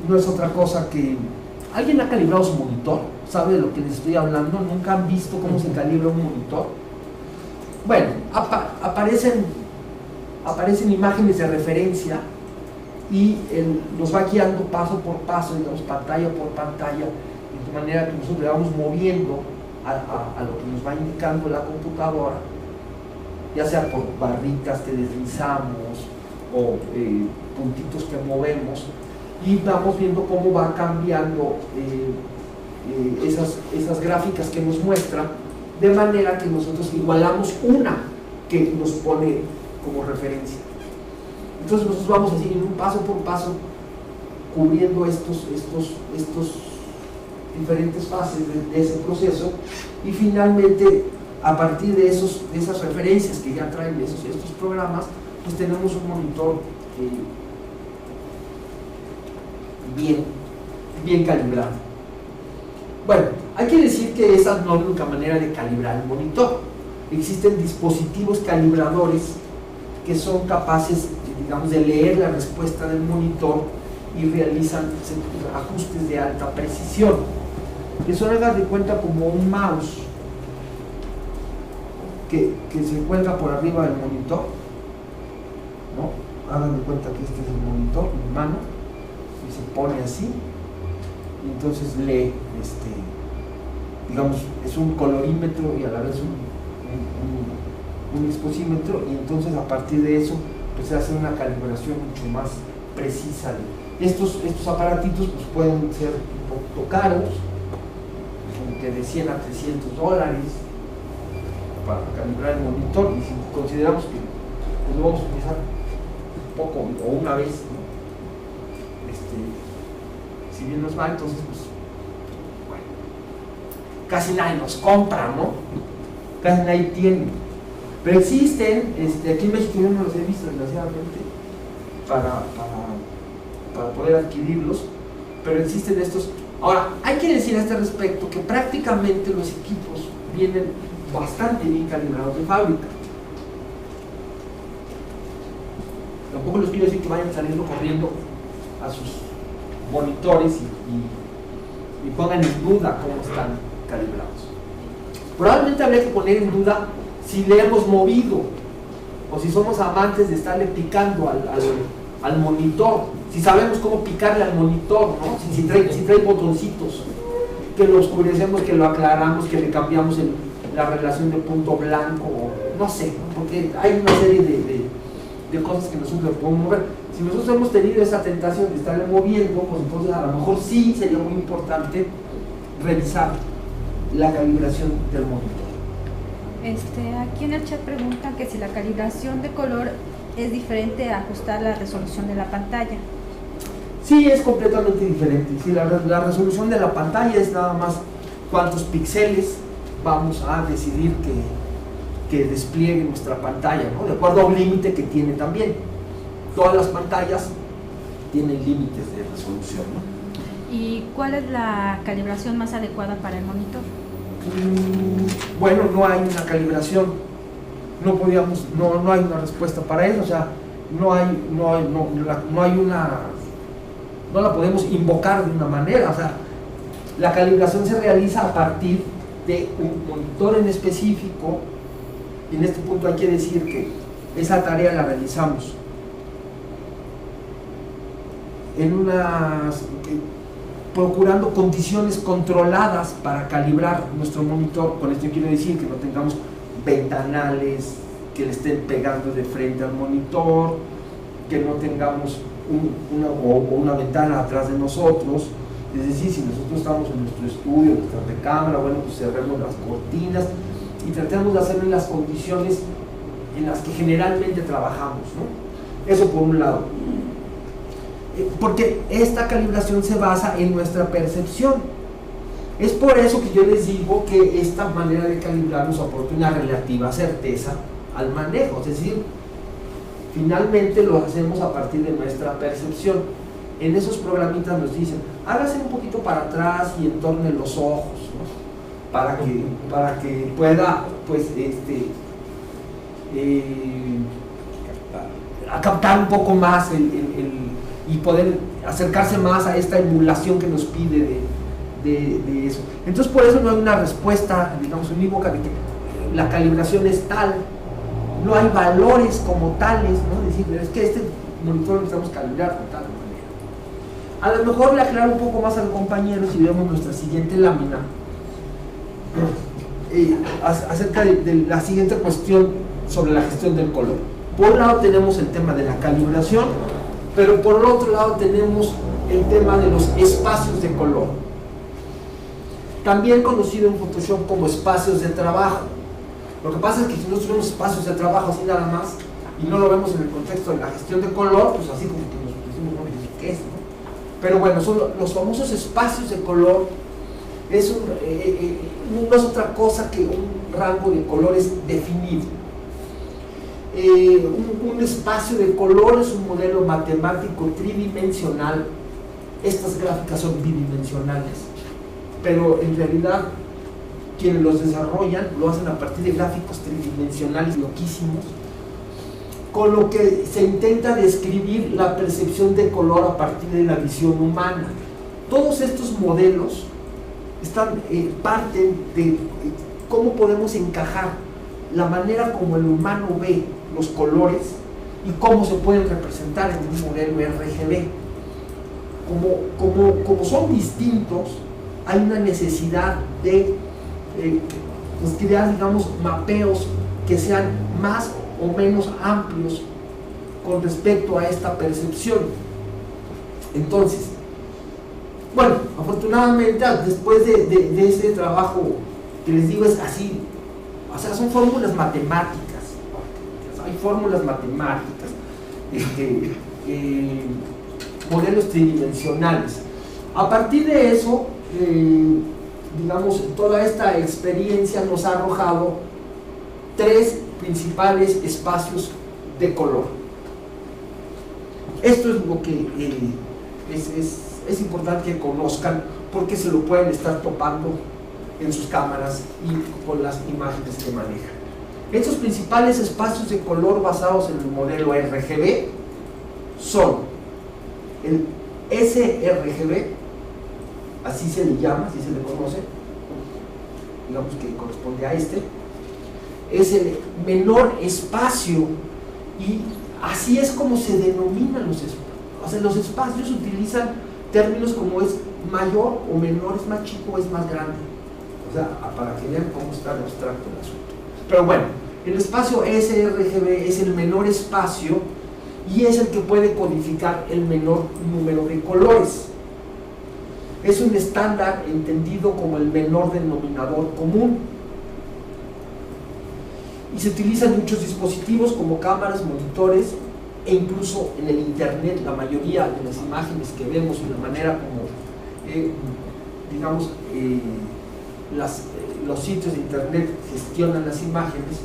no es otra cosa que... ¿Alguien ha calibrado su monitor? ¿Sabe de lo que les estoy hablando? ¿Nunca han visto cómo se calibra un monitor? Bueno, aparecen imágenes de referencia y nos va guiando paso por paso, digamos, pantalla por pantalla, de manera que nosotros le vamos moviendo a lo que nos va indicando la computadora, ya sea por barritas que deslizamos o puntitos que movemos, y vamos viendo cómo va cambiando esas gráficas que nos muestran, de manera que nosotros igualamos una que nos pone como referencia. Entonces nosotros vamos así en un paso por paso cubriendo estos diferentes fases de ese proceso, y finalmente a partir de esas referencias que ya traen estos programas, pues tenemos un monitor bien calibrado. Bueno, hay que decir que esa no es la única manera de calibrar el monitor. Existen dispositivos calibradores que son capaces, digamos, de leer la respuesta del monitor y realizan ajustes de alta precisión, que son, hagan de cuenta, como un mouse que se cuelga por arriba del monitor, ¿no? Hagan de cuenta que este es el monitor, mi mano, y se pone así, y entonces lee, digamos, es un colorímetro y a la vez un exposímetro, y entonces a partir de eso pues se hace una calibración mucho más precisa. Estos aparatitos pues pueden ser un poco caros, como que de $100 a $300 para calibrar el monitor, y si consideramos que pues lo vamos a utilizar un poco o una vez, ¿no? Si bien nos va, entonces pues bueno, casi nadie los compra, ¿no? Casi nadie tiene, pero existen, aquí en México yo no los he visto desgraciadamente para poder adquirirlos, pero existen estos. Ahora, hay que decir a este respecto que prácticamente los equipos vienen bastante bien calibrados de fábrica. Tampoco les quiero decir que vayan saliendo corriendo a sus monitores y pongan en duda cómo están calibrados. Probablemente habría que poner en duda si le hemos movido o si somos amantes de estarle picando al monitor, si sabemos cómo picarle al monitor, ¿no? Si trae botoncitos, que lo oscurecemos, que lo aclaramos, que le cambiamos la relación de punto blanco, no sé, ¿no? Porque hay una serie de cosas que nosotros le podemos mover. Si nosotros hemos tenido esa tentación de estarle moviendo, pues entonces a lo mejor sí sería muy importante revisar la calibración del monitor. Aquí en el chat preguntan que si la calibración de color es diferente a ajustar la resolución de la pantalla. Sí, es completamente diferente. Sí, la resolución de la pantalla es nada más cuántos píxeles vamos a decidir que despliegue nuestra pantalla, ¿no? De acuerdo a un límite que tiene también. Todas las pantallas tienen límites de resolución, ¿no? ¿Y cuál es la calibración más adecuada para el monitor? Bueno, no hay una calibración, no hay una respuesta para eso, o sea, no la podemos invocar de una manera, o sea, la calibración se realiza a partir de un monitor en específico, y en este punto hay que decir que esa tarea la realizamos procurando condiciones controladas para calibrar nuestro monitor. Con esto quiero decir que no tengamos ventanales que le estén pegando de frente al monitor, que no tengamos una ventana atrás de nosotros. Es decir, si nosotros estamos en nuestro estudio, nuestra recámara, bueno, pues cerremos las cortinas y tratemos de hacerlo en las condiciones en las que generalmente trabajamos, ¿no? Eso por un lado. Porque esta calibración se basa en nuestra percepción. Es por eso que yo les digo que esta manera de calibrar nos aporta una relativa certeza al manejo, es decir, finalmente lo hacemos a partir de nuestra percepción. en esos programitas nos dicen, hágase un poquito para atrás y entorne los ojos, ¿no? para que pueda, pues, a captar un poco más y poder acercarse más a esta emulación que nos pide de eso. Entonces, por eso no hay una respuesta, digamos, unívoca de que la calibración es tal, no hay valores como tales, ¿no? Decir, es que este monitor lo necesitamos calibrar de tal manera. A lo mejor le aclaro un poco más al compañero si vemos nuestra siguiente lámina acerca de la siguiente cuestión sobre la gestión del color. Por un lado tenemos el tema de la calibración, pero por el otro lado tenemos el tema de los espacios de color, también conocido en Photoshop como espacios de trabajo. Lo que pasa es que si nosotros vemos espacios de trabajo así nada más y no lo vemos en el contexto de la gestión de color, pues así como que nos decimos, no, ¿qué es? ¿No? Pero bueno, son los famosos espacios de color. No es otra cosa que un rango de colores definido. Un espacio de color es un modelo matemático tridimensional. Estas gráficas son bidimensionales, pero en realidad quienes los desarrollan lo hacen a partir de gráficos tridimensionales loquísimos, con lo que se intenta describir la percepción de color a partir de la visión humana. Todos estos modelos parten de cómo podemos encajar la manera como el humano ve los colores y cómo se pueden representar en un modelo RGB. Como son distintos, hay una necesidad de crear, digamos, mapeos que sean más o menos amplios con respecto a esta percepción. Entonces, bueno, afortunadamente después de ese trabajo que les digo es así, o sea, son fórmulas matemáticas, hay fórmulas matemáticas, modelos tridimensionales. A partir de eso, digamos, toda esta experiencia nos ha arrojado tres principales espacios de color. Esto es lo que es importante que conozcan, porque se lo pueden estar topando en sus cámaras y con las imágenes que manejan. Estos principales espacios de color basados en el modelo RGB son el sRGB, así se le llama, así se le conoce, digamos que corresponde a este, es el menor espacio, y así es como se denominan los espacios. O sea, los espacios utilizan términos como es mayor o menor, es más chico o es más grande. O sea, para que vean cómo está de abstracto el asunto. Pero bueno, el espacio sRGB es el menor espacio y es el que puede codificar el menor número de colores. Es un estándar entendido como el menor denominador común y se utiliza en muchos dispositivos como cámaras, monitores e incluso en el internet. La mayoría de las imágenes que vemos y la manera como digamos los sitios de internet gestionan las imágenes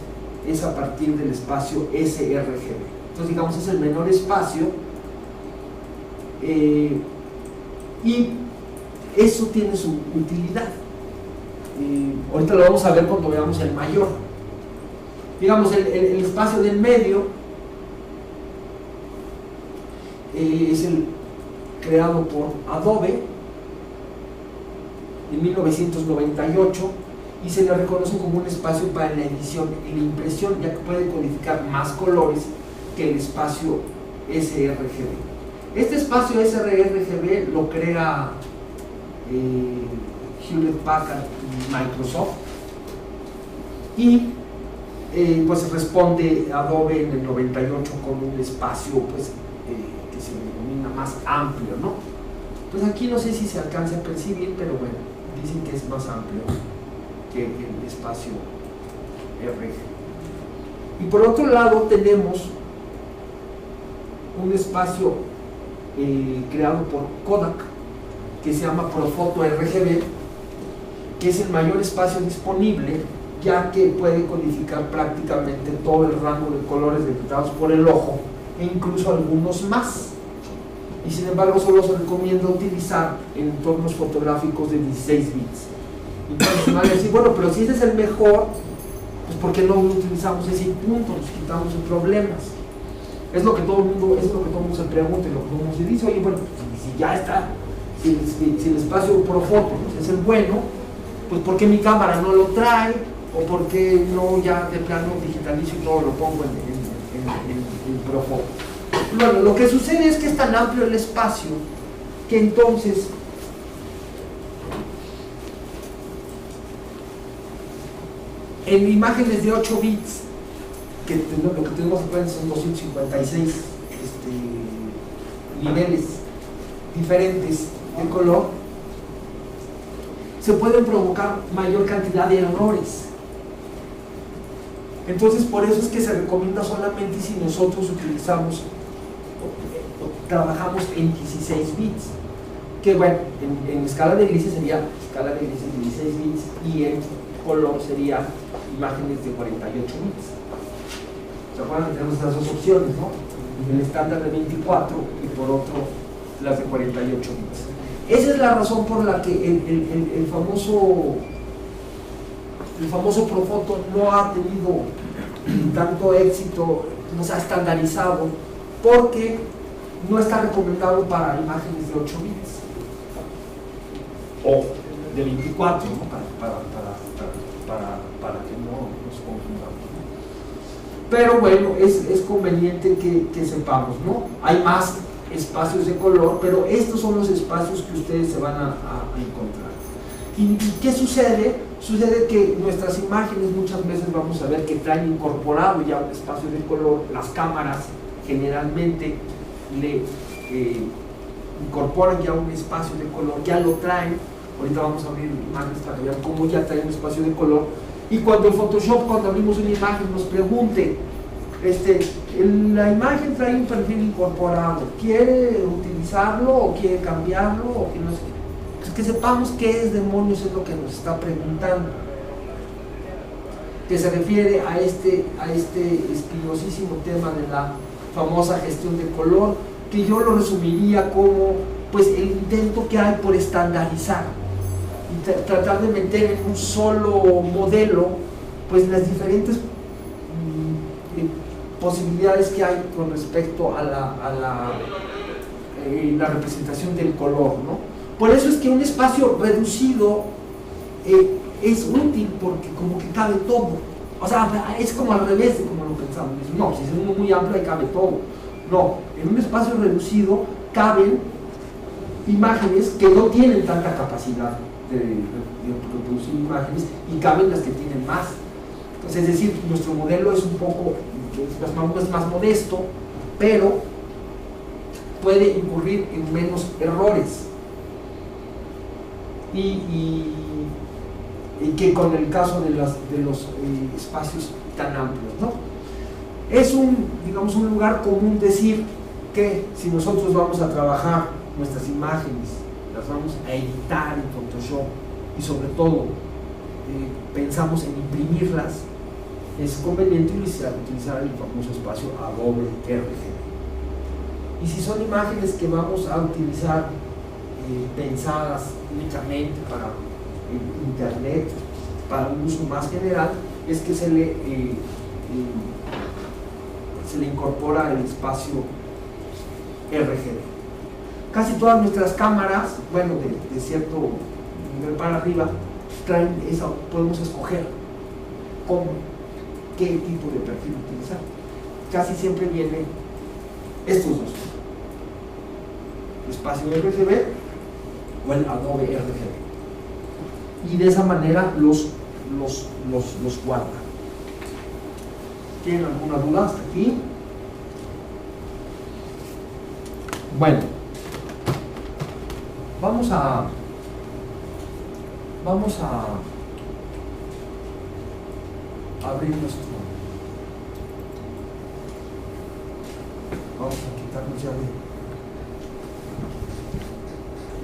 es a partir del espacio sRGB. Entonces, digamos, es el menor espacio y eso tiene su utilidad. Ahorita lo vamos a ver cuando veamos el mayor. Digamos, el espacio del medio es el creado por Adobe en 1998 y se le reconoce como un espacio para la edición y la impresión, ya que puede codificar más colores que el espacio sRGB. Este espacio sRGB lo crea Hewlett Packard y Microsoft, y pues responde Adobe en el 98 con un espacio pues, que se denomina más amplio, ¿no? Pues aquí no sé si se alcanza a percibir, pero bueno, dicen que es más amplio que el espacio RGB. Y por otro lado tenemos un espacio creado por Kodak que se llama Profoto RGB, que es el mayor espacio disponible, ya que puede codificar prácticamente todo el rango de colores detectados por el ojo e incluso algunos más. y sin embargo solo se recomienda utilizar entornos fotográficos de 16 bits. Entonces me van a decir, bueno, pero si ese es el mejor, pues ¿por qué no utilizamos ese punto? Nos quitamos de problemas. Es lo que todo el mundo se pregunta, y lo que todo el mundo se dice, oye, bueno, si ya está, si el espacio Profoto pues, es el bueno, pues ¿por qué mi cámara no lo trae? ¿O por qué no ya de plano digitalizo y todo lo pongo en Profoto? Bueno, lo que sucede es que es tan amplio el espacio que entonces en imágenes de 8 bits, que lo que tenemos aquí son 256 niveles diferentes de color, se pueden provocar mayor cantidad de errores. Entonces, por eso es que se recomienda solamente si nosotros utilizamos o trabajamos en 16 bits, que bueno, en escala de grises sería escala de grises de 16 bits y en color sería imágenes de 48 bits. ¿Se acuerdan? Tenemos estas dos opciones, ¿no? El estándar de 24 y por otro las de 48 bits. Esa es la razón por la que el famoso Profoto no ha tenido tanto éxito, no se ha estandarizado, porque no está recomendado para imágenes de 8 bits o de 24, ¿no? para que no nos confundamos. Pero bueno, es conveniente que sepamos, ¿no? Hay más espacios de color, pero estos son los espacios que ustedes se van a encontrar. ¿Y qué sucede? Sucede que nuestras imágenes muchas veces vamos a ver que traen incorporado ya un espacio de color. Las cámaras generalmente le incorporan ya un espacio de color, ya lo traen. Ahorita vamos a abrir imágenes para que vean cómo ya trae un espacio de color. Y cuando el Photoshop, cuando abrimos una imagen, nos pregunte, la imagen trae un perfil incorporado, ¿quiere utilizarlo o quiere cambiarlo? O que, pues que sepamos qué es demonios es lo que nos está preguntando, que se refiere a este espinosísimo tema de la famosa gestión de color, que yo lo resumiría como pues el intento que hay por estandarizar y tratar de meter en un solo modelo pues las diferentes posibilidades que hay con respecto a la representación del color, ¿no? Por eso es que un espacio reducido es útil, porque como que cabe todo. O sea, es como al revés de como lo pensamos. No, si es uno muy amplio ahí cabe todo. No, en un espacio reducido caben imágenes que no tienen tanta capacidad de reproducir imágenes y caben las que tienen más. Entonces, es decir, nuestro modelo es un poco es más modesto, pero puede incurrir en menos errores y que con el caso de los espacios tan amplios, ¿no? Es digamos, un lugar común decir que si nosotros vamos a trabajar nuestras imágenes, las vamos a editar en Photoshop y sobre todo pensamos en imprimirlas, es conveniente utilizar el famoso espacio Adobe RGB. Y si son imágenes que vamos a utilizar pensadas únicamente para internet, para un uso más general, es que se le incorpora el espacio RGB. Casi todas nuestras cámaras, bueno, de cierto nivel para arriba, traen eso, podemos escoger qué tipo de perfil utilizar. Casi siempre vienen estos dos: espacio RGB o el Adobe RGB, y de esa manera los guarda. ¿Tienen alguna duda hasta aquí? Bueno, vamos a abrir vamos a quitarnos ya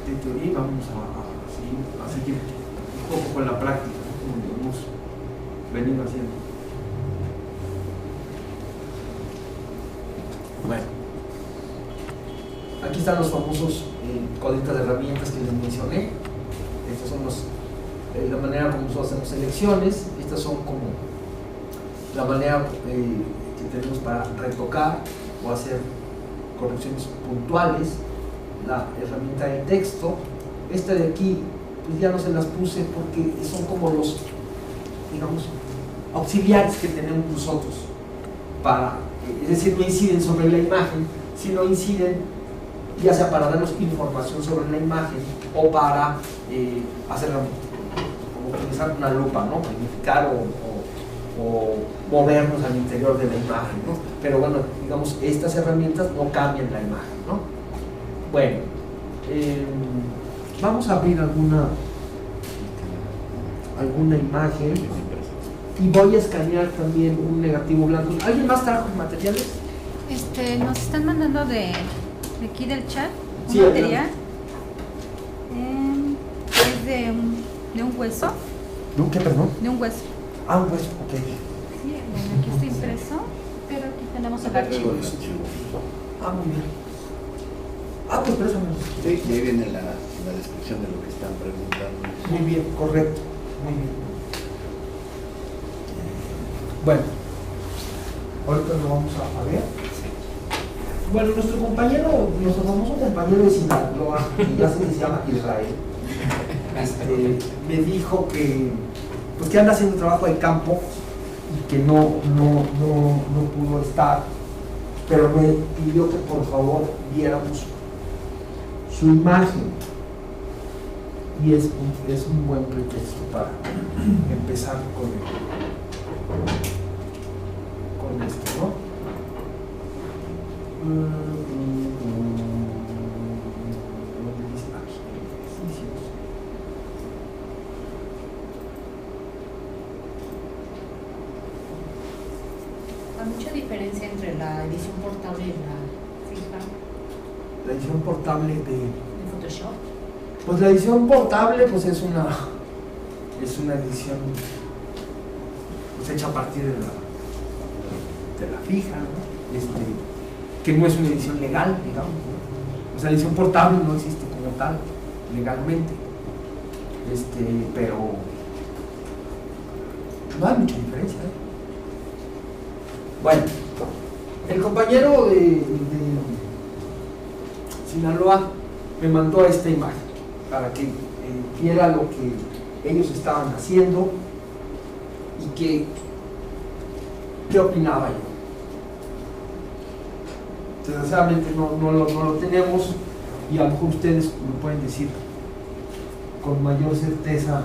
de teoría y vamos a seguir un poco con la práctica, ¿no? Como lo hemos venido haciendo. Bueno, Aquí están los famosos códigos de herramientas que les mencioné. Estos son la manera como nosotros hacemos selecciones. Estas son como la manera que tenemos para retocar o hacer correcciones puntuales. La herramienta de texto. Esta de aquí, pues ya no se las puse porque son como los, digamos, auxiliares que tenemos nosotros para, es decir, no inciden sobre la imagen, sino inciden ya sea para darnos información sobre la imagen o para hacerla, como utilizar una lupa, ¿no? Magnificar o movernos al interior de la imagen, ¿no? Pero bueno, digamos, estas herramientas no cambian la imagen, ¿no? Bueno, vamos a abrir alguna imagen y voy a escanear también un negativo blanco. ¿Alguien más trajo materiales? Nos están mandando de aquí del chat un Sí, material. Es de un hueso. ¿De un qué, perdón? De un hueso. Ah, un hueso, ok. Sí, bueno, aquí está impreso, pero aquí tenemos el archivo. Ah, muy bien. Ah, pues préstamelo. Sí, y ahí viene la descripción de lo que están preguntando. Muy bien, correcto. Muy bien. Bueno, ahorita lo vamos a ver. Bueno, nuestro famoso compañero de Sinaloa, que ya se llama Israel, me dijo pues que anda haciendo trabajo de campo y que no pudo estar, pero me pidió que por favor viéramos su imagen y es un buen pretexto para empezar con esto, ¿no? ¿Hay mucha diferencia entre la edición portable y la fija La edición portable de en Photoshop? pues la edición portable pues es una edición pues hecha a partir de la fija, ¿no? Que no es una edición legal, digamos, ¿no? O sea, la edición portable no existe como tal legalmente, pero no hay mucha diferencia, ¿eh? Bueno, el compañero de Sinaloa me mandó esta imagen para que viera lo que ellos estaban haciendo y qué opinaba yo. Desgraciadamente no lo tenemos y a lo mejor ustedes me pueden decir con mayor certeza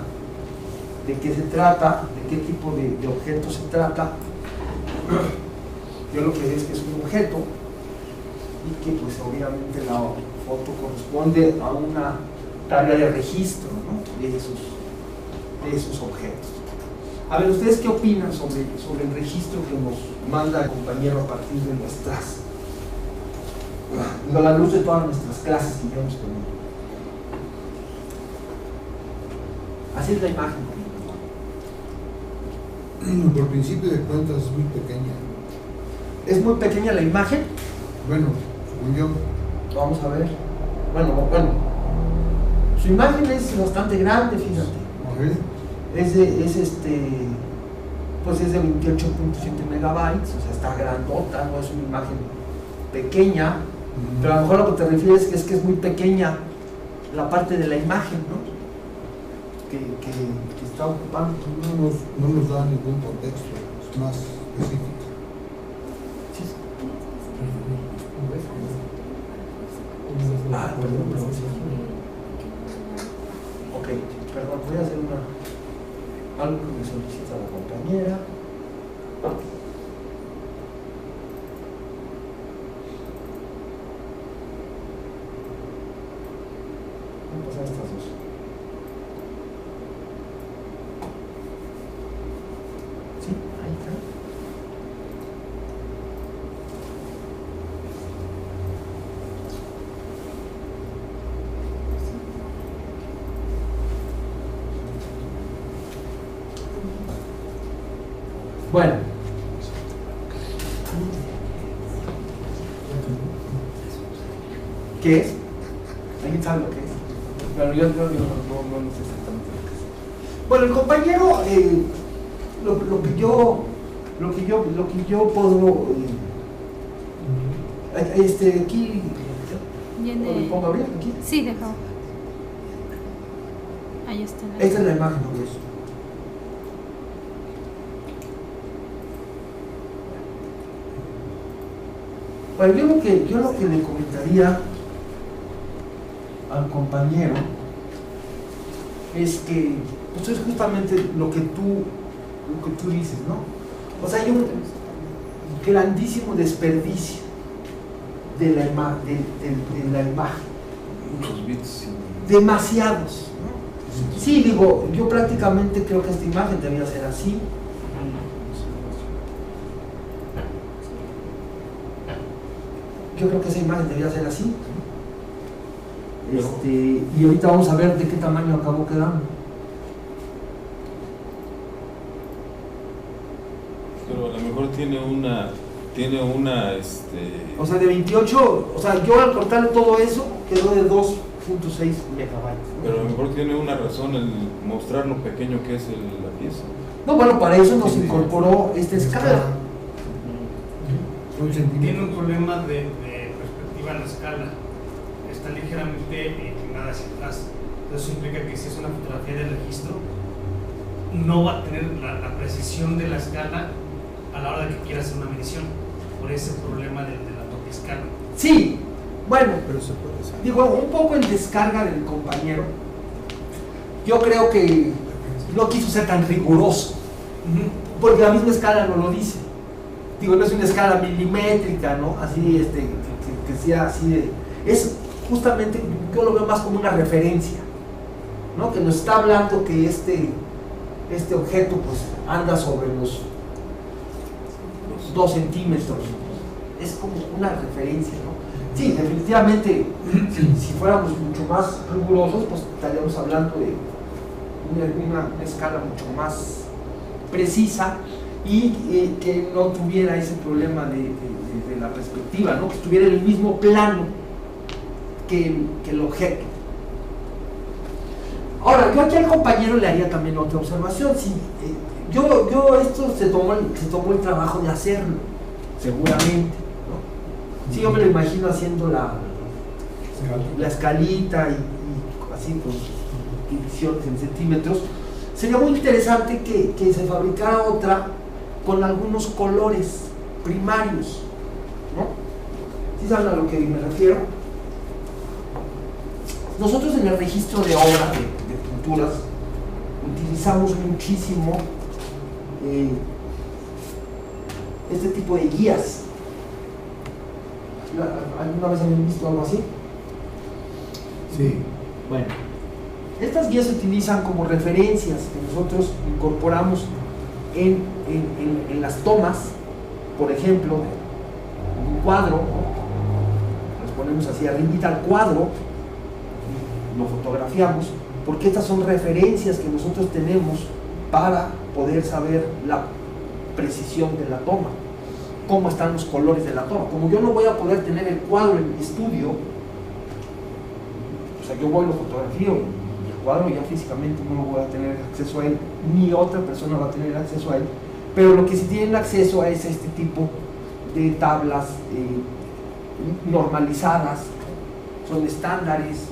de qué se trata, de qué tipo de objeto se trata. Yo lo que sé es que es un objeto y que pues obviamente la foto corresponde a una tarea de registro, ¿no? de esos objetos. A ver, ¿ustedes qué opinan sobre el registro que nos manda el compañero a partir de la luz de todas nuestras clases que ya hemos tenido? Así es la imagen. Por principio de cuentas es muy pequeña. ¿Es muy pequeña la imagen? Bueno, según yo. Vamos a ver. Bueno. Su imagen es bastante grande, fíjate. A ver. Es de 28.7 megabytes, o sea, está grandota, no es una imagen pequeña, pero a lo mejor lo que te refieres es que es muy pequeña la parte de la imagen, ¿no? Que está ocupando. No nos da ningún contexto, es más específico. Sí. Ah, perdón. Ok, perdón, voy a hacer algo que me solicita la compañera. Voy a pasar estas dos. Sí, ahí está. Bueno, ¿Qué es? ¿Alguien sabe lo que es? Bueno, yo no sé exactamente lo que es. Bueno, el compañero, lo que yo puedo, aquí, Viene. ¿lo pongo a abrir aquí? Sí, dejó. Ahí está. Esta es la imagen de eso. Bueno, yo lo que le comentaría al compañero es que pues es justamente lo que tú dices, ¿no? O sea, hay un grandísimo desperdicio de la imagen. Muchos bits. Demasiados, ¿no? Sí, digo, yo prácticamente creo que esta imagen debía ser así. Yo creo que esa imagen debía ser así. Y ahorita vamos a ver de qué tamaño acabó quedando. Pero a lo mejor tiene una O sea, de 28, o sea, yo al cortarle todo eso quedó de 2.6 megabytes. Pero a lo mejor tiene una razón el mostrar lo pequeño que es la pieza. No, bueno, para eso nos incorporó esta escala. Tiene un problema de perspectiva en la escala. Está ligeramente inclinada hacia atrás. Eso implica que si es una fotografía de registro, no va a tener la precisión de la escala a la hora de que quiera hacer una medición. Por ese problema de la propia escala. Sí, bueno, Pero se puede hacer. digo, un poco en descarga del compañero. Yo creo que no quiso ser tan riguroso, porque la misma escala no lo dice. Digo, no es una escala milimétrica, ¿no? Así, que sea así de... Es justamente, yo lo veo más como una referencia, ¿no? Que nos está hablando que este objeto, pues, anda sobre los 2 centímetros. Es como una referencia, ¿no? Sí, definitivamente, si fuéramos mucho más rigurosos, pues estaríamos hablando de una escala mucho más precisa y que no tuviera ese problema de la perspectiva, ¿no? Que estuviera en el mismo plano que el objeto. Ahora, yo aquí al compañero le haría también otra observación. Si, yo esto se tomó el trabajo de hacerlo, seguramente, ¿no? Sí, yo me lo imagino haciendo la escalita y así, pues, divisiones en centímetros. Sería muy interesante que se fabricara otra con algunos colores primarios, ¿no? ¿Sí saben a lo que me refiero? Nosotros en el registro de obra de pinturas utilizamos muchísimo este tipo de guías. ¿Alguna vez han visto algo así? Sí. Bueno, estas guías se utilizan como referencias que nosotros incorporamos en las tomas, por ejemplo, un cuadro, ¿no? Los ponemos así arribita al cuadro, lo fotografiamos, porque estas son referencias que nosotros tenemos para poder saber la precisión de la toma, cómo están los colores de la toma. Como yo no voy a poder tener el cuadro en mi estudio, o sea, yo voy y lo fotografío, y el cuadro ya físicamente no voy a tener acceso a él, ni otra persona va a tener acceso a él, pero lo que sí tienen acceso a es este tipo de tablas normalizadas, son estándares,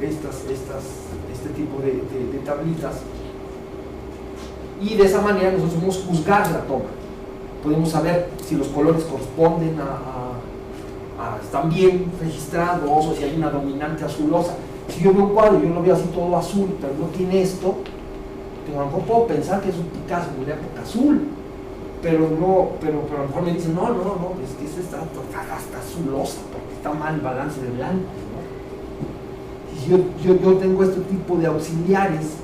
este tipo de tablitas, y de esa manera nosotros podemos juzgar la toma, podemos saber si los colores corresponden están bien registrados, o si hay una dominante azulosa. Si yo veo un cuadro y yo lo veo así todo azul, pero no tiene esto, pues a lo mejor puedo pensar que es un Picasso de la época azul, pero a lo mejor me dicen, no, es que esta está azulosa, porque está mal el balance de blanco, ¿no? Si yo tengo este tipo de auxiliares,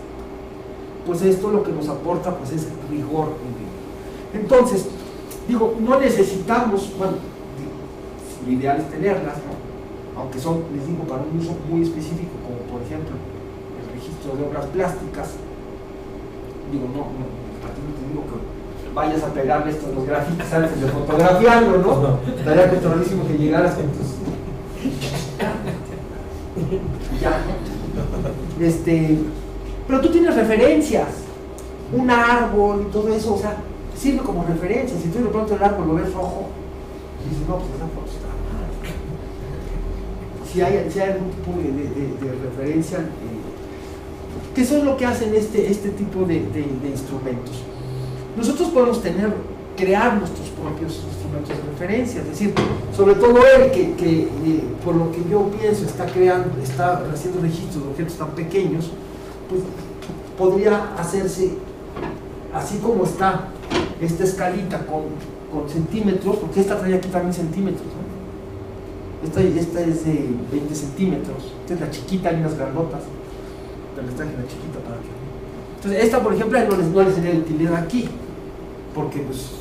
pues esto lo que nos aporta pues es rigor. Entonces, digo, no necesitamos, bueno, lo ideal es tenerlas, ¿no? Aunque son, les digo, para un uso muy específico, como por ejemplo el registro de obras plásticas. Digo, no, a ti no te digo que vayas a pegarle esto a los gráficos antes de fotografiarlo, ¿no? Estaría controladísimo que llegaras con tus Ya, pero tú tienes referencias, un árbol y todo eso, o sea, sirve como referencia. Si tú de pronto el árbol lo ves rojo, dices, no, pues esa foto está mal. Si hay algún tipo de referencia, que eso es lo que hacen este tipo de instrumentos. Nosotros podemos crear nuestros propios instrumentos de referencia, es decir, sobre todo él que por lo que yo pienso está haciendo registros de objetos tan pequeños, pues podría hacerse así como está esta escalita con centímetros, porque esta trae aquí también centímetros, ¿no? Esta es de 20 centímetros, esta es la chiquita, hay unas grandotas, pero les traje la chiquita para que... Entonces esta, por ejemplo, no le sería de utilidad aquí, porque pues,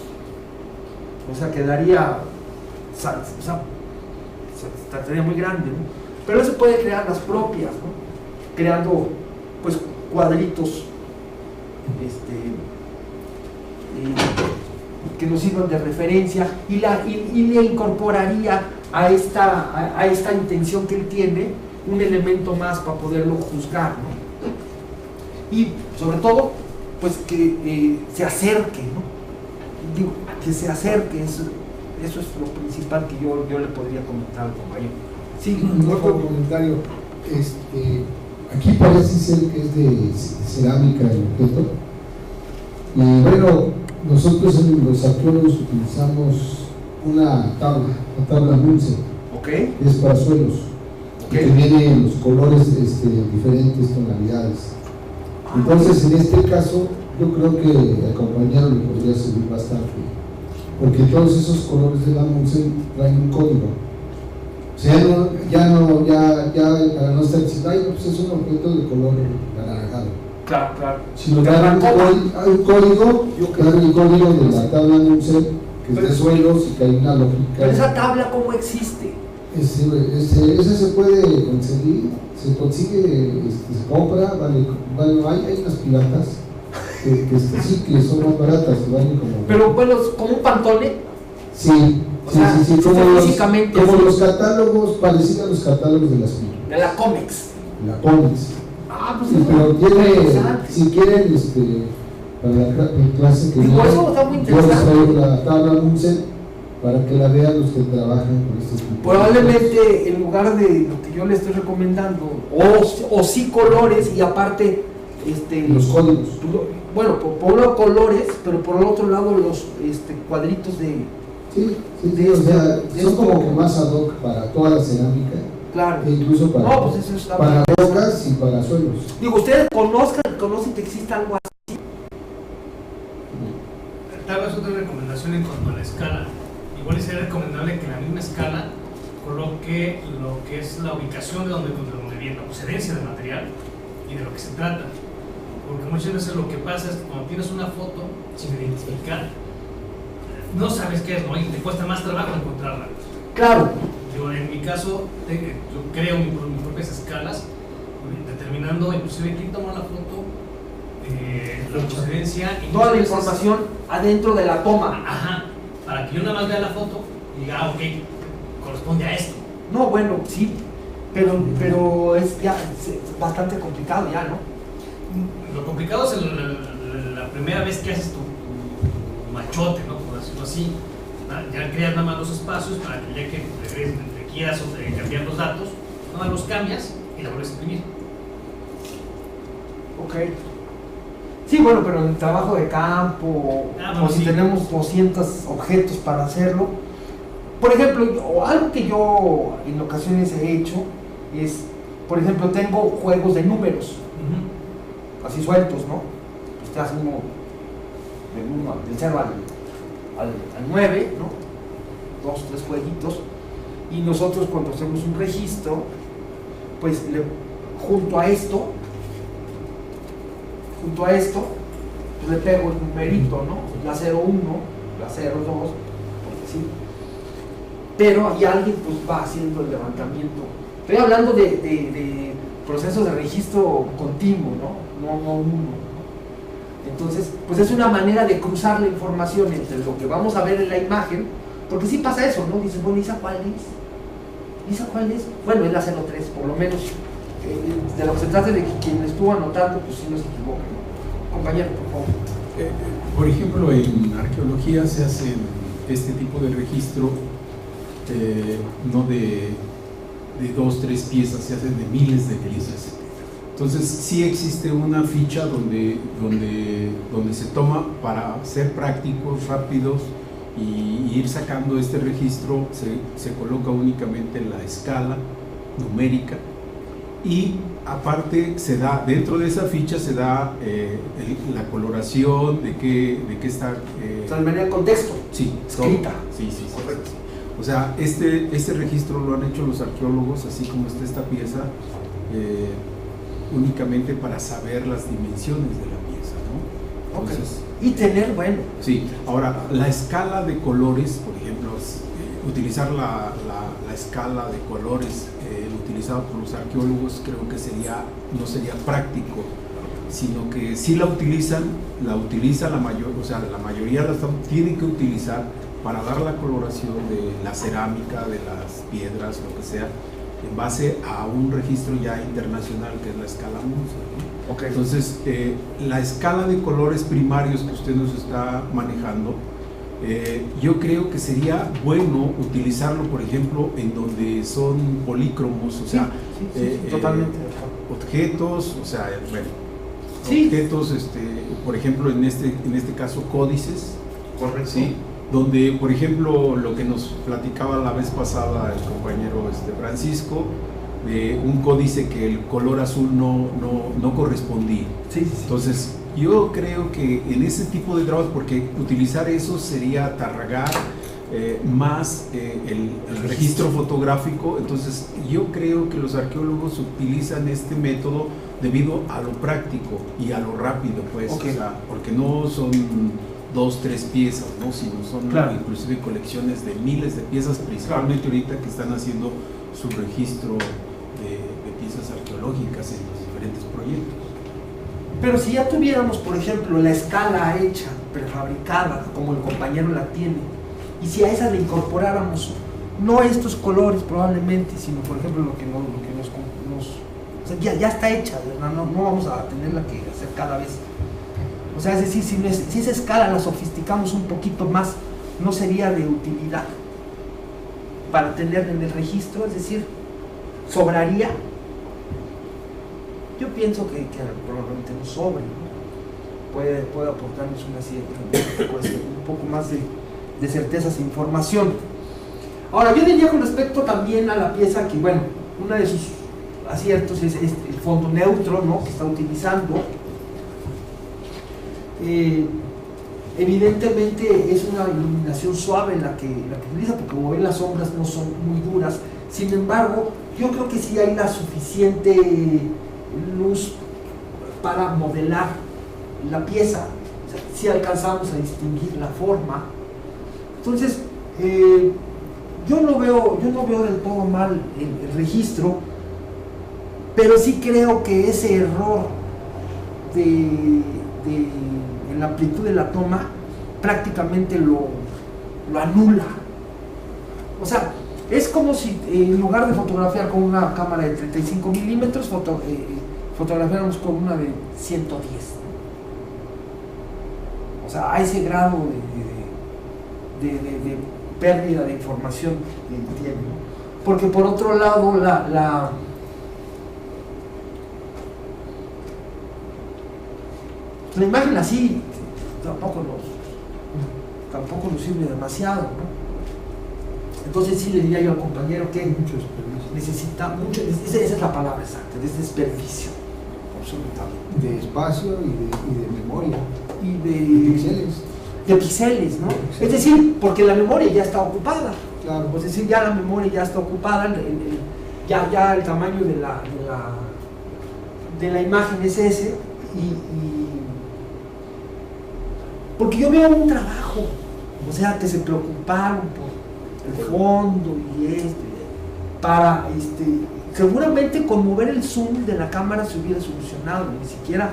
o sea, quedaría, o sea, estaría muy grande, ¿no? Pero se puede crear las propias, ¿no? Creando pues cuadritos que nos sirvan de referencia y le incorporaría a esta intención que él tiene un elemento más para poderlo juzgar, ¿no? Y sobre todo pues que se acerque, ¿no? Digo, que se acerque, eso es lo principal que yo le podría comentar al compañero. Sí, otro comentario. Aquí parece ser que es de cerámica el objeto. Y bueno, nosotros en los arqueólogos utilizamos una tabla Munce, okay. Es para suelos, okay. Que tiene los colores diferentes tonalidades. Entonces, en este caso, yo creo que al compañero le podría servir bastante, porque todos esos colores de la Munce traen un código. O sea, para no estar diciendo, ay, pues es un objeto de color anaranjado. Claro, claro. Si lo dan hay un código, el código de la tabla Munce, que es de suelos y que hay una lógica. Pero esa tabla, ¿cómo existe? Esa se puede conseguir, se consigue, se compra, hay unas piratas que son más baratas, que valen como... Pero bueno, ¿como un Pantone? Sí, sí, como los catálogos, parecidos a los catálogos de las películas. De la Comex. La Comex. Ah, pues sí, pero si quieren, para la clase que digo, eso está muy yo les interesante. traigo la tabla Munce para que la vean los que trabajan con estos tipos. Probablemente en lugar de lo que yo le estoy recomendando, o sí colores y aparte los códigos. Bueno, por un lado colores, pero por el otro lado los cuadritos de... Sí, o sea, son como que más ad hoc para toda la cerámica. Claro. E incluso para, pues eso está para rocas y para suelos. Digo, ¿ustedes conocen que exista algo así? Tal vez otra recomendación en cuanto a la escala. Igual sería recomendable que en la misma escala coloque lo que es la ubicación de donde viene la procedencia del material y de lo que se trata. Porque muchas veces lo que pasa es que cuando tienes una foto sin identificar, no sabes qué es, ¿no? Y te cuesta más trabajo encontrarla. Claro. Yo, en mi caso, yo creo mis propias escalas, determinando inclusive quién tomó la foto, la procedencia. Toda la información adentro de la toma. Ajá. Para que yo nada más vea la foto y diga, ok, corresponde a esto. No, bueno, sí, pero es ya bastante complicado ya, ¿no? Lo complicado es la primera vez que haces tu machote, ¿no? Por decirlo así. Ya creas nada más los espacios para que ya que requieras cambiar los datos, nada más los cambias y la vuelves a imprimir. Ok. Sí, bueno, pero en el trabajo de campo, o si tenemos 200 objetos para hacerlo. Por ejemplo, algo que yo en ocasiones he hecho es, por ejemplo, tengo juegos de números, así sueltos, ¿no? Usted hace uno del 0 al 9, ¿no? 2, 3 jueguitos, y nosotros cuando hacemos un registro, pues junto a esto, pues le pego el numerito, ¿no? La 01, la 02, porque sí. Pero ahí alguien pues va haciendo el levantamiento. Estoy hablando de procesos de registro continuo, ¿no? No uno, ¿no? Entonces, pues es una manera de cruzar la información entre lo que vamos a ver en la imagen, porque sí pasa eso, ¿no? Dices, bueno, ¿y esa cuál es? ¿Y esa cuál es? Bueno, es la 03, por lo menos. De lo que se trata de que quien estuvo anotando, pues sí no se equivoque, ¿no? Compañero, por favor. Por ejemplo, en arqueología se hace este tipo de registro, no de 2, 3 piezas, se hacen de miles de piezas. Entonces sí existe una ficha donde se toma para ser prácticos, rápidos y ir sacando este registro. Se coloca únicamente la escala numérica y aparte se da, dentro de esa ficha se da la coloración de qué está... de manera en contexto, sí, escrita. Sí, correcto. O sea, este registro lo han hecho los arqueólogos, así como está esta pieza, únicamente para saber las dimensiones de la pieza, ¿no? Entonces, y tener, bueno. Sí, ahora, la escala de colores, por ejemplo, utilizar la escala de colores utilizada por los arqueólogos, creo que no sería práctico, sino que si la utiliza la mayoría la tienen que utilizar para dar la coloración de la cerámica, de las piedras, lo que sea, en base a un registro ya internacional que es la escala Munzer, ¿no? Okay. Entonces, la escala de colores primarios que usted nos está manejando, yo creo que sería bueno utilizarlo, por ejemplo, en donde son polícromos, o sea, totalmente objetos, o sea, bueno, sí. Objetos, por ejemplo, en este caso, códices, correcto, ¿sí? Donde, por ejemplo, lo que nos platicaba la vez pasada el compañero Francisco, de un códice que el color azul no correspondía. Sí. Entonces, yo creo que en ese tipo de trabajos, porque utilizar eso sería tarragar más el registro fotográfico, entonces yo creo que los arqueólogos utilizan este método debido a lo práctico y a lo rápido, pues, okay. O sea, porque no son 2, 3 piezas, ¿no? Sino son inclusive colecciones de miles de piezas, principalmente ahorita que están haciendo su registro de piezas arqueológicas en los diferentes proyectos. Pero si ya tuviéramos, por ejemplo, la escala hecha, prefabricada, como el compañero la tiene, y si a esa le incorporáramos no estos colores probablemente, sino por ejemplo lo que nos o sea, ya está hecha, ¿verdad? No vamos a tenerla que hacer cada vez. O sea, es decir, si esa escala la sofisticamos un poquito más, no sería de utilidad para tener en el registro, es decir, sobraría. Yo pienso que probablemente no sobre, ¿no? Puede aportarnos un poco más de certezas e información. Ahora, yo diría con respecto también a la pieza que, bueno, uno de sus aciertos es el fondo neutro, ¿no?, que está utilizando. Evidentemente es una iluminación suave la que utiliza, porque como ven las sombras no son muy duras. Sin embargo, yo creo que sí hay la suficiente luz para modelar la pieza, o sea, si alcanzamos a distinguir la forma. Entonces, yo no veo del todo mal el registro, pero sí creo que ese error en la amplitud de la toma prácticamente lo anula. O sea, es como si en lugar de fotografiar con una cámara de 35 milímetros, fotografiáramos con una de 110. O sea, a ese grado de pérdida de información que tiene, ¿no? Porque por otro lado, la imagen así tampoco nos sirve demasiado, ¿no? Entonces sí le diría yo al compañero que necesita mucho, esa es la palabra exacta, de desperdicio, absolutamente. De espacio y de memoria. Y de píxeles. De píxeles, ¿no? Es decir, porque la memoria ya está ocupada. Claro. Es decir, ya la memoria ya está ocupada, ya el tamaño de la imagen es ese, porque yo veo un trabajo, o sea, que se preocuparon por el fondo y para seguramente con mover el zoom de la cámara se hubiera solucionado, ni siquiera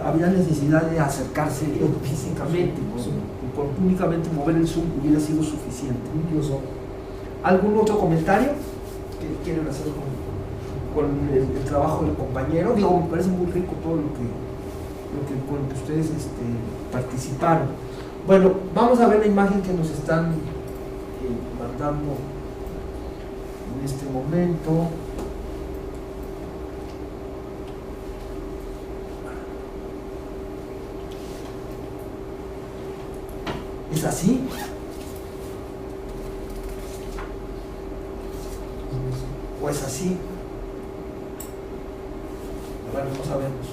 había necesidad de acercarse físicamente, ¿no? Con únicamente mover el zoom hubiera sido suficiente. Incluso ¿Algún otro comentario que quieren hacer con el trabajo del compañero? Digo, me parece muy rico todo con lo que ustedes participaron. Bueno, vamos a ver la imagen que nos están mandando en este momento. ¿Es así? ¿O es así? Bueno, no sabemos.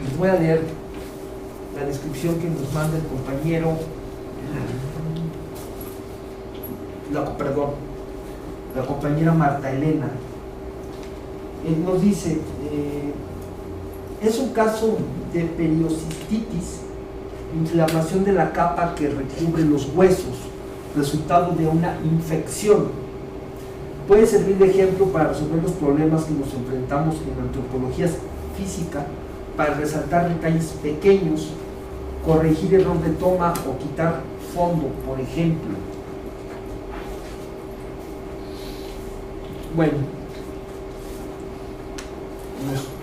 Les voy a leer la descripción que nos manda el compañero, la compañera Marta Elena. Él nos dice, es un caso de periocistitis, inflamación de la capa que recubre los huesos, resultado de una infección. Puede servir de ejemplo para resolver los problemas que nos enfrentamos en antropología física, para resaltar detalles pequeños, corregir error de toma o quitar fondo, por ejemplo. Bueno,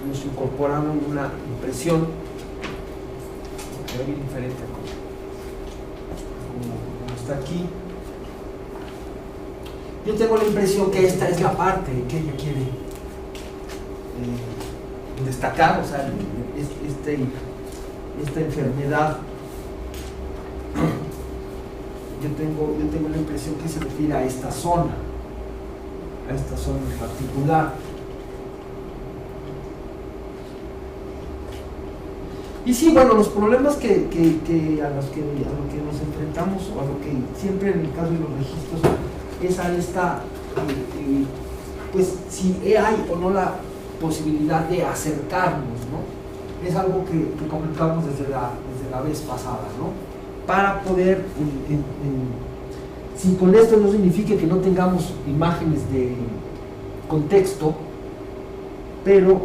nos incorporaron una impresión que es bien diferente como está aquí. Yo tengo la impresión que esta es la parte que ella quiere destacar, o sea, esta enfermedad. Yo tengo la impresión que se refiere a esta zona en particular. Y sí, bueno, los problemas a los que nos enfrentamos, o a lo que siempre en el caso de los registros, es a esta, pues si hay o no la posibilidad de acercarnos, ¿no? Es algo que comentamos desde la vez pasada, ¿no? Para poder, si con esto no significa que no tengamos imágenes de contexto, pero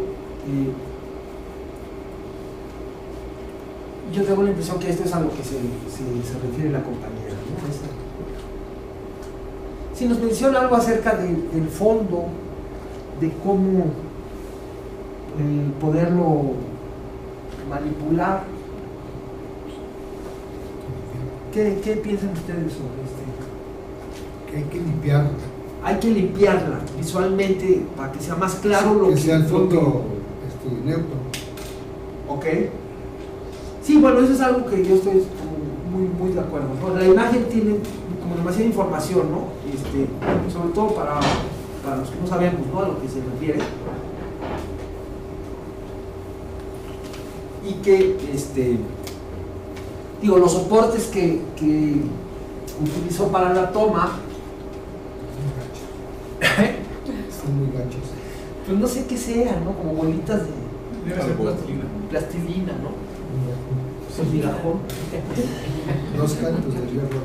yo tengo la impresión que esto es a lo que se refiere la compañera, ¿no? Si nos menciona algo acerca del fondo, de cómo poderlo manipular, ¿qué piensan ustedes sobre Que hay que limpiarla. Hay que limpiarla visualmente para que sea más claro lo que sea el fondo neutro. Ok. Sí, bueno, eso es algo que yo estoy muy, muy de acuerdo, ¿no? La imagen tiene como demasiada información, ¿no? Sobre todo para los que no sabemos, ¿no?, a lo que se refiere. Y que, digo, los soportes que utilizó para la toma, Están muy gachos. pues no sé qué sean, ¿no? Como bolitas de Debe ser plastilina. plastilina, ¿no? Pues migajón. Dos cantos de hierro.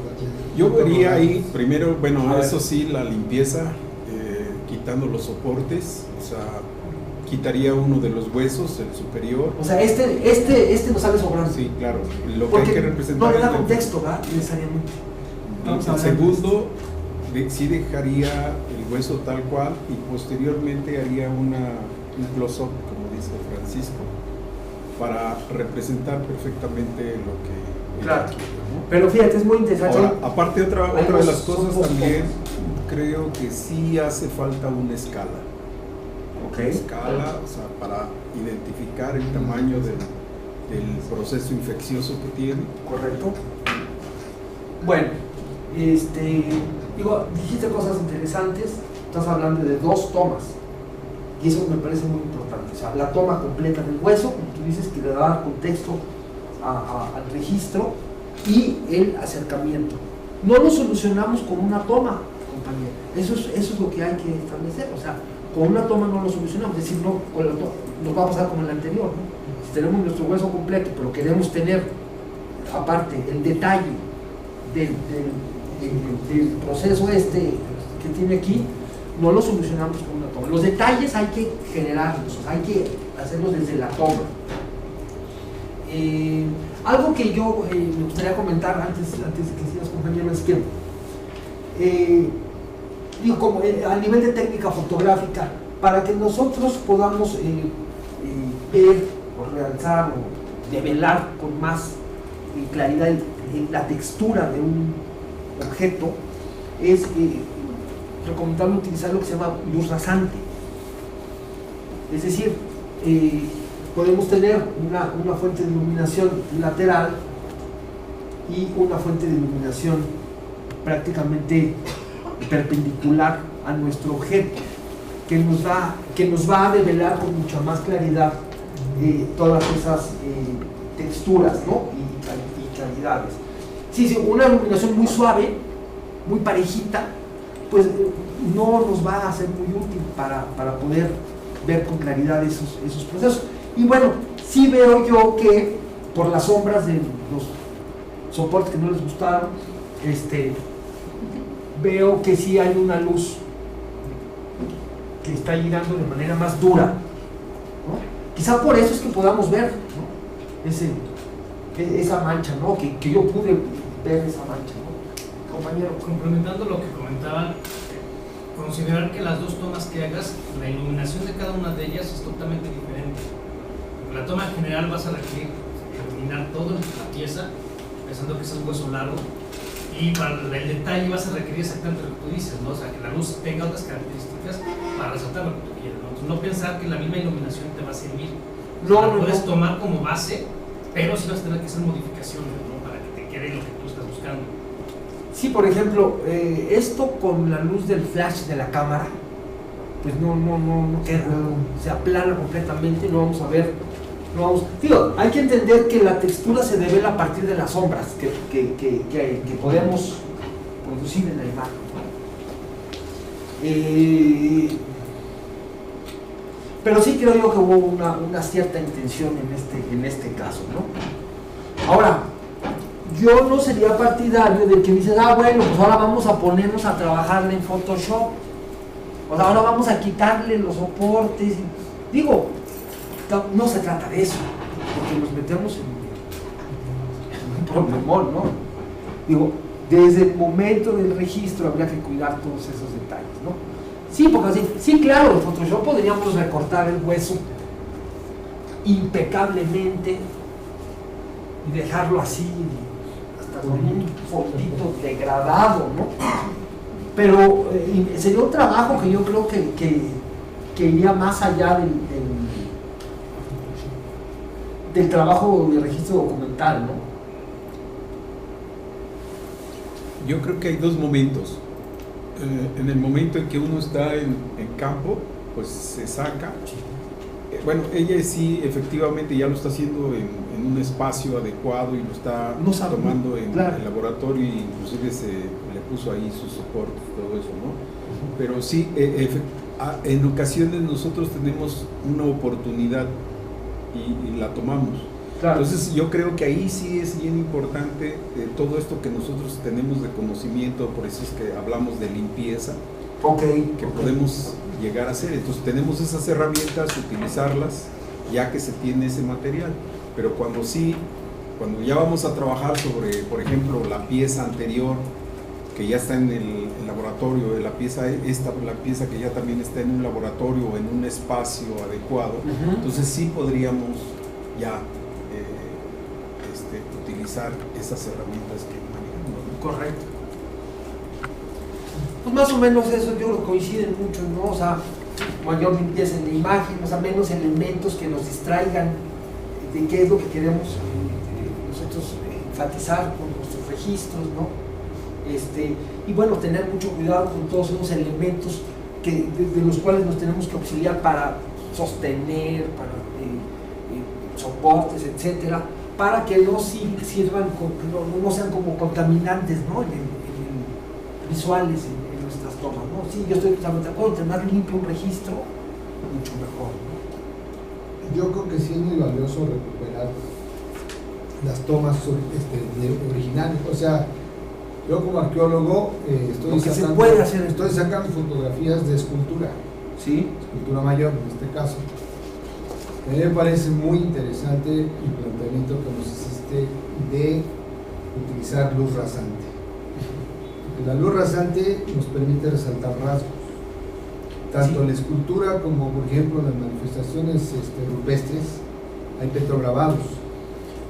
Yo vería ahí, primero, bueno, eso sí, la limpieza, quitando los soportes, o sea, quitaría uno de los huesos, el superior. O sea, este nos sale sobrando. Sí, claro, lo que Porque hay que representar no le da es la- contexto, ¿verdad? Necesariamente. Estamos El hablando segundo, sí dejaría el hueso tal cual y posteriormente haría un close-up, como dice Francisco, para representar perfectamente lo que... Claro. quiere, ¿no? Pero fíjate, es muy interesante. Ahora, aparte otra de las son cosas pocos. también, creo que sí hace falta una escala. Ok. Escala, o sea, para identificar el tamaño del proceso infeccioso que tiene. Correcto. Bueno, digo, dijiste cosas interesantes. Estás hablando de 2 tomas. Y eso me parece muy importante. O sea, la toma completa del hueso, como tú dices, que le da contexto al registro, y el acercamiento. No lo solucionamos con una toma, compañero. Eso es lo que hay que establecer. O sea, con una toma no lo solucionamos. Es decir, no, con la toma, nos va a pasar como en el anterior, ¿no? Si tenemos nuestro hueso completo, pero queremos tener, aparte, el detalle del proceso que tiene aquí, no lo solucionamos con una toma. Los detalles hay que generarlos, hay que hacerlos desde la toma. Algo que yo me gustaría comentar antes de que sigas, compañero, es que digo, como a nivel de técnica fotográfica, para que nosotros podamos ver o realzar o develar con más claridad la textura de un objeto, es recomendable utilizar lo que se llama luz rasante. Es decir, podemos tener una fuente de iluminación lateral y una fuente de iluminación prácticamente perpendicular a nuestro objeto, que nos va a develar con mucha más claridad todas esas texturas, ¿no? y calidades. Sí, una iluminación muy suave, muy parejita, pues no nos va a ser muy útil para poder ver con claridad esos procesos. Y bueno, sí veo yo que por las sombras de los soportes que no les gustaron, veo que sí hay una luz que está llegando de manera más dura, ¿no? Quizá por eso es que podamos ver, ¿no? esa mancha, ¿no? Que yo pude ver esa mancha, ¿no? Compañero. Complementando lo que comentaban, considerar que las dos tomas que hagas, la iluminación de cada una de ellas es totalmente diferente. En la toma general vas a requerir iluminar toda la pieza, pensando que es un hueso largo, y para el detalle vas a requerir exactamente lo que tú dices, ¿no? O sea, que la luz tenga otras características para resaltar lo que tú quieres, ¿no? Entonces, no pensar que la misma iluminación te va a servir. La puedes tomar como base, pero sí vas a tener que hacer modificaciones, ¿no? Para que te quede lo que tú estás buscando. Sí, por ejemplo, esto con la luz del flash de la cámara, pues no queda, se aplana completamente, no vamos a ver, digo, hay que entender que la textura se devela a partir de las sombras que podemos producir en la imagen. Pero sí creo yo que hubo una cierta intención en este caso, ¿no? Ahora, yo no sería partidario de que dices, bueno, pues ahora vamos a ponernos a trabajarle en Photoshop, o sea, ahora vamos a quitarle los soportes. Digo, no se trata de eso, porque nos metemos en un problemón, ¿no? Digo, desde el momento del registro habría que cuidar todos esos detalles, ¿no? Sí, porque así, sí, claro, en Photoshop podríamos recortar el hueso impecablemente y dejarlo así, hasta con un fondito degradado, ¿no? Pero sería un trabajo que yo creo que iría más allá del trabajo de registro documental, ¿no? Yo creo que hay dos momentos. En el momento en que uno está en campo, pues se saca. Bueno, ella sí efectivamente ya lo está haciendo en un espacio adecuado y lo está tomando en el laboratorio, y inclusive le puso ahí sus soportes, todo eso, ¿no? Pero sí, en ocasiones nosotros tenemos una oportunidad y la tomamos. Claro. Entonces yo creo que ahí sí es bien importante todo esto que nosotros tenemos de conocimiento, por eso es que hablamos de limpieza, que podemos llegar a hacer. Entonces tenemos esas herramientas, utilizarlas ya que se tiene ese material, pero cuando ya vamos a trabajar sobre, por ejemplo, la pieza anterior que ya está en el laboratorio, la pieza que ya también está en un laboratorio o en un espacio adecuado, entonces sí podríamos ya utilizar esas herramientas que manejamos, ¿no? Correcto. Pues más o menos eso yo creo que coinciden mucho, ¿no? O sea, mayor limpieza en la imagen, o sea, menos elementos que nos distraigan de qué es lo que queremos nosotros enfatizar con nuestros registros, ¿no? Y bueno, tener mucho cuidado con todos esos elementos de los cuales nos tenemos que auxiliar para sostener, para soportes, etcétera, para que no sirvan, no sean como contaminantes, ¿no? Visuales en nuestras tomas, ¿no? Sí, yo estoy totalmente de acuerdo, entre más limpio un registro, mucho mejor, ¿no? Yo creo que sí es muy valioso recuperar las tomas originales. O sea, yo como arqueólogo estoy sacando fotografías de escultura, ¿sí? Escultura mayor en este caso. A mí me parece muy interesante el planteamiento que nos hiciste de utilizar luz rasante. La luz rasante nos permite resaltar rasgos, tanto en la escultura como, por ejemplo, en las manifestaciones rupestres, hay petrograbados.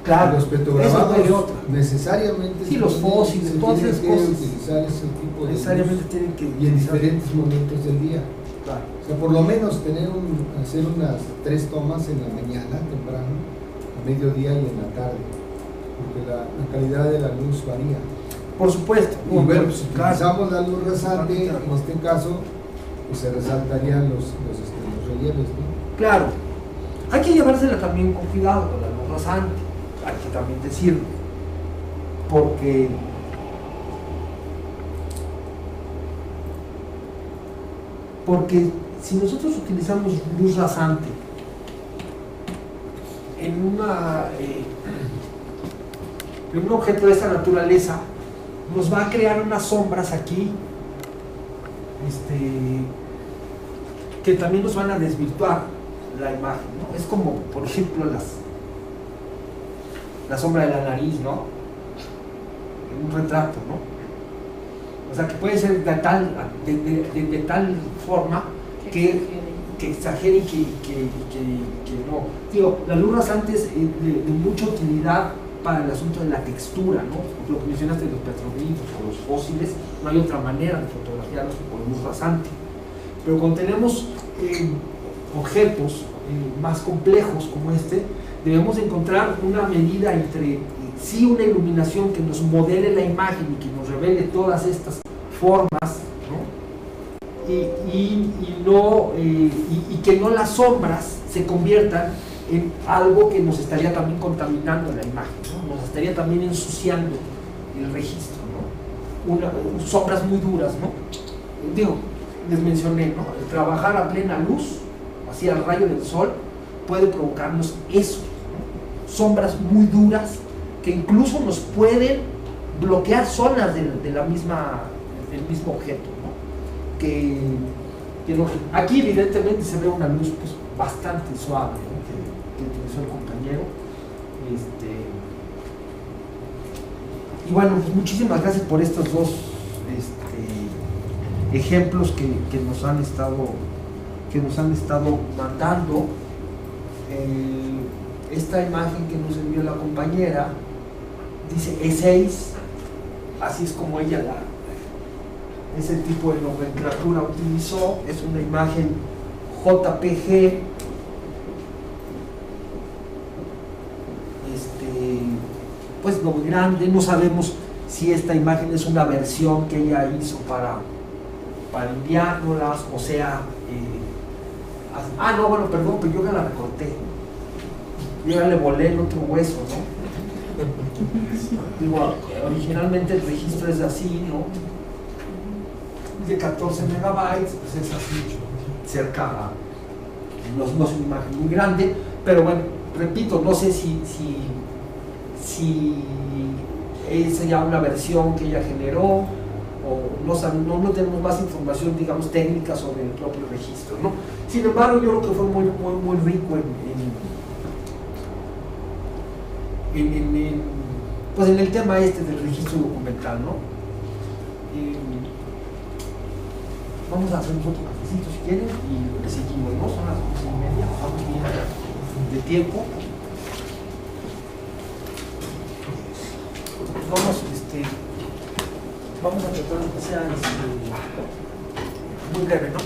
Claro, Los eso no hay petrograbados otra. necesariamente Sí, los fósiles, se todas tienen esas que cosas utilizar ese tipo de necesariamente luz, tienen que y en diferentes momentos del día. Claro. O sea, por lo menos hacer unas 3 tomas en la mañana, temprano, a mediodía y en la tarde, porque la calidad de la luz varía. Por supuesto. Y bueno, si claro. utilizamos la luz rasante, en este caso, pues se resaltarían los relieves, ¿no? Claro, hay que llevársela también con cuidado con la luz rasante, hay que también decirlo, porque si nosotros utilizamos luz rasante en un objeto de esta naturaleza, nos va a crear unas sombras aquí, que también nos van a desvirtuar la imagen, ¿no? Es como, por ejemplo, la sombra de la nariz, ¿no? En un retrato, ¿no? O sea, que puede ser de tal forma que exagere y que no. Digo, la luz rasante es de mucha utilidad para el asunto de la textura, ¿no? Lo que mencionaste de los petroglifos o los fósiles, no hay otra manera de fotografiarlos con luz rasante. Pero cuando tenemos objetos más complejos como este, debemos encontrar una medida entre sí una iluminación que nos modele la imagen y que nos revele todas estas formas, ¿no? Y que no las sombras se conviertan en algo que nos estaría también contaminando la imagen, ¿no? Nos estaría también ensuciando el registro, ¿no? Sombras muy duras, ¿no? Digo, les mencioné, ¿no? El trabajar a plena luz, así al rayo del sol, puede provocarnos eso, ¿no? Sombras muy duras que incluso nos pueden bloquear zonas del mismo objeto, ¿no? Aquí evidentemente se ve una luz pues, bastante suave, ¿no? que utilizó el compañero. Y bueno, pues muchísimas gracias por estos dos ejemplos que nos han estado mandando. Esta imagen que nos envió la compañera dice E6, así es como ella ese tipo de nomenclatura utilizó. Es una imagen JPG, pues no muy grande. No sabemos si esta imagen es una versión que ella hizo para enviárnoslas, o sea, no, bueno, perdón, pero yo ya la recorté, yo ya le volé el otro hueso, ¿no? Digo, originalmente el registro es así, ¿no? De 14 megabytes, pues es así, cerca, no es una imagen muy grande, pero bueno, repito, no sé si es ya una versión que ella generó, o no tenemos más información, digamos, técnica sobre el propio registro, ¿no? Sin embargo, yo creo que fue muy rico pues en el tema del registro documental, ¿no? Vamos a hacer un otro cafecito si quieren y le seguimos, ¿no? Son las 11:30, vamos bien de tiempo. Vamos a tratar de que sea muy breve, ¿no?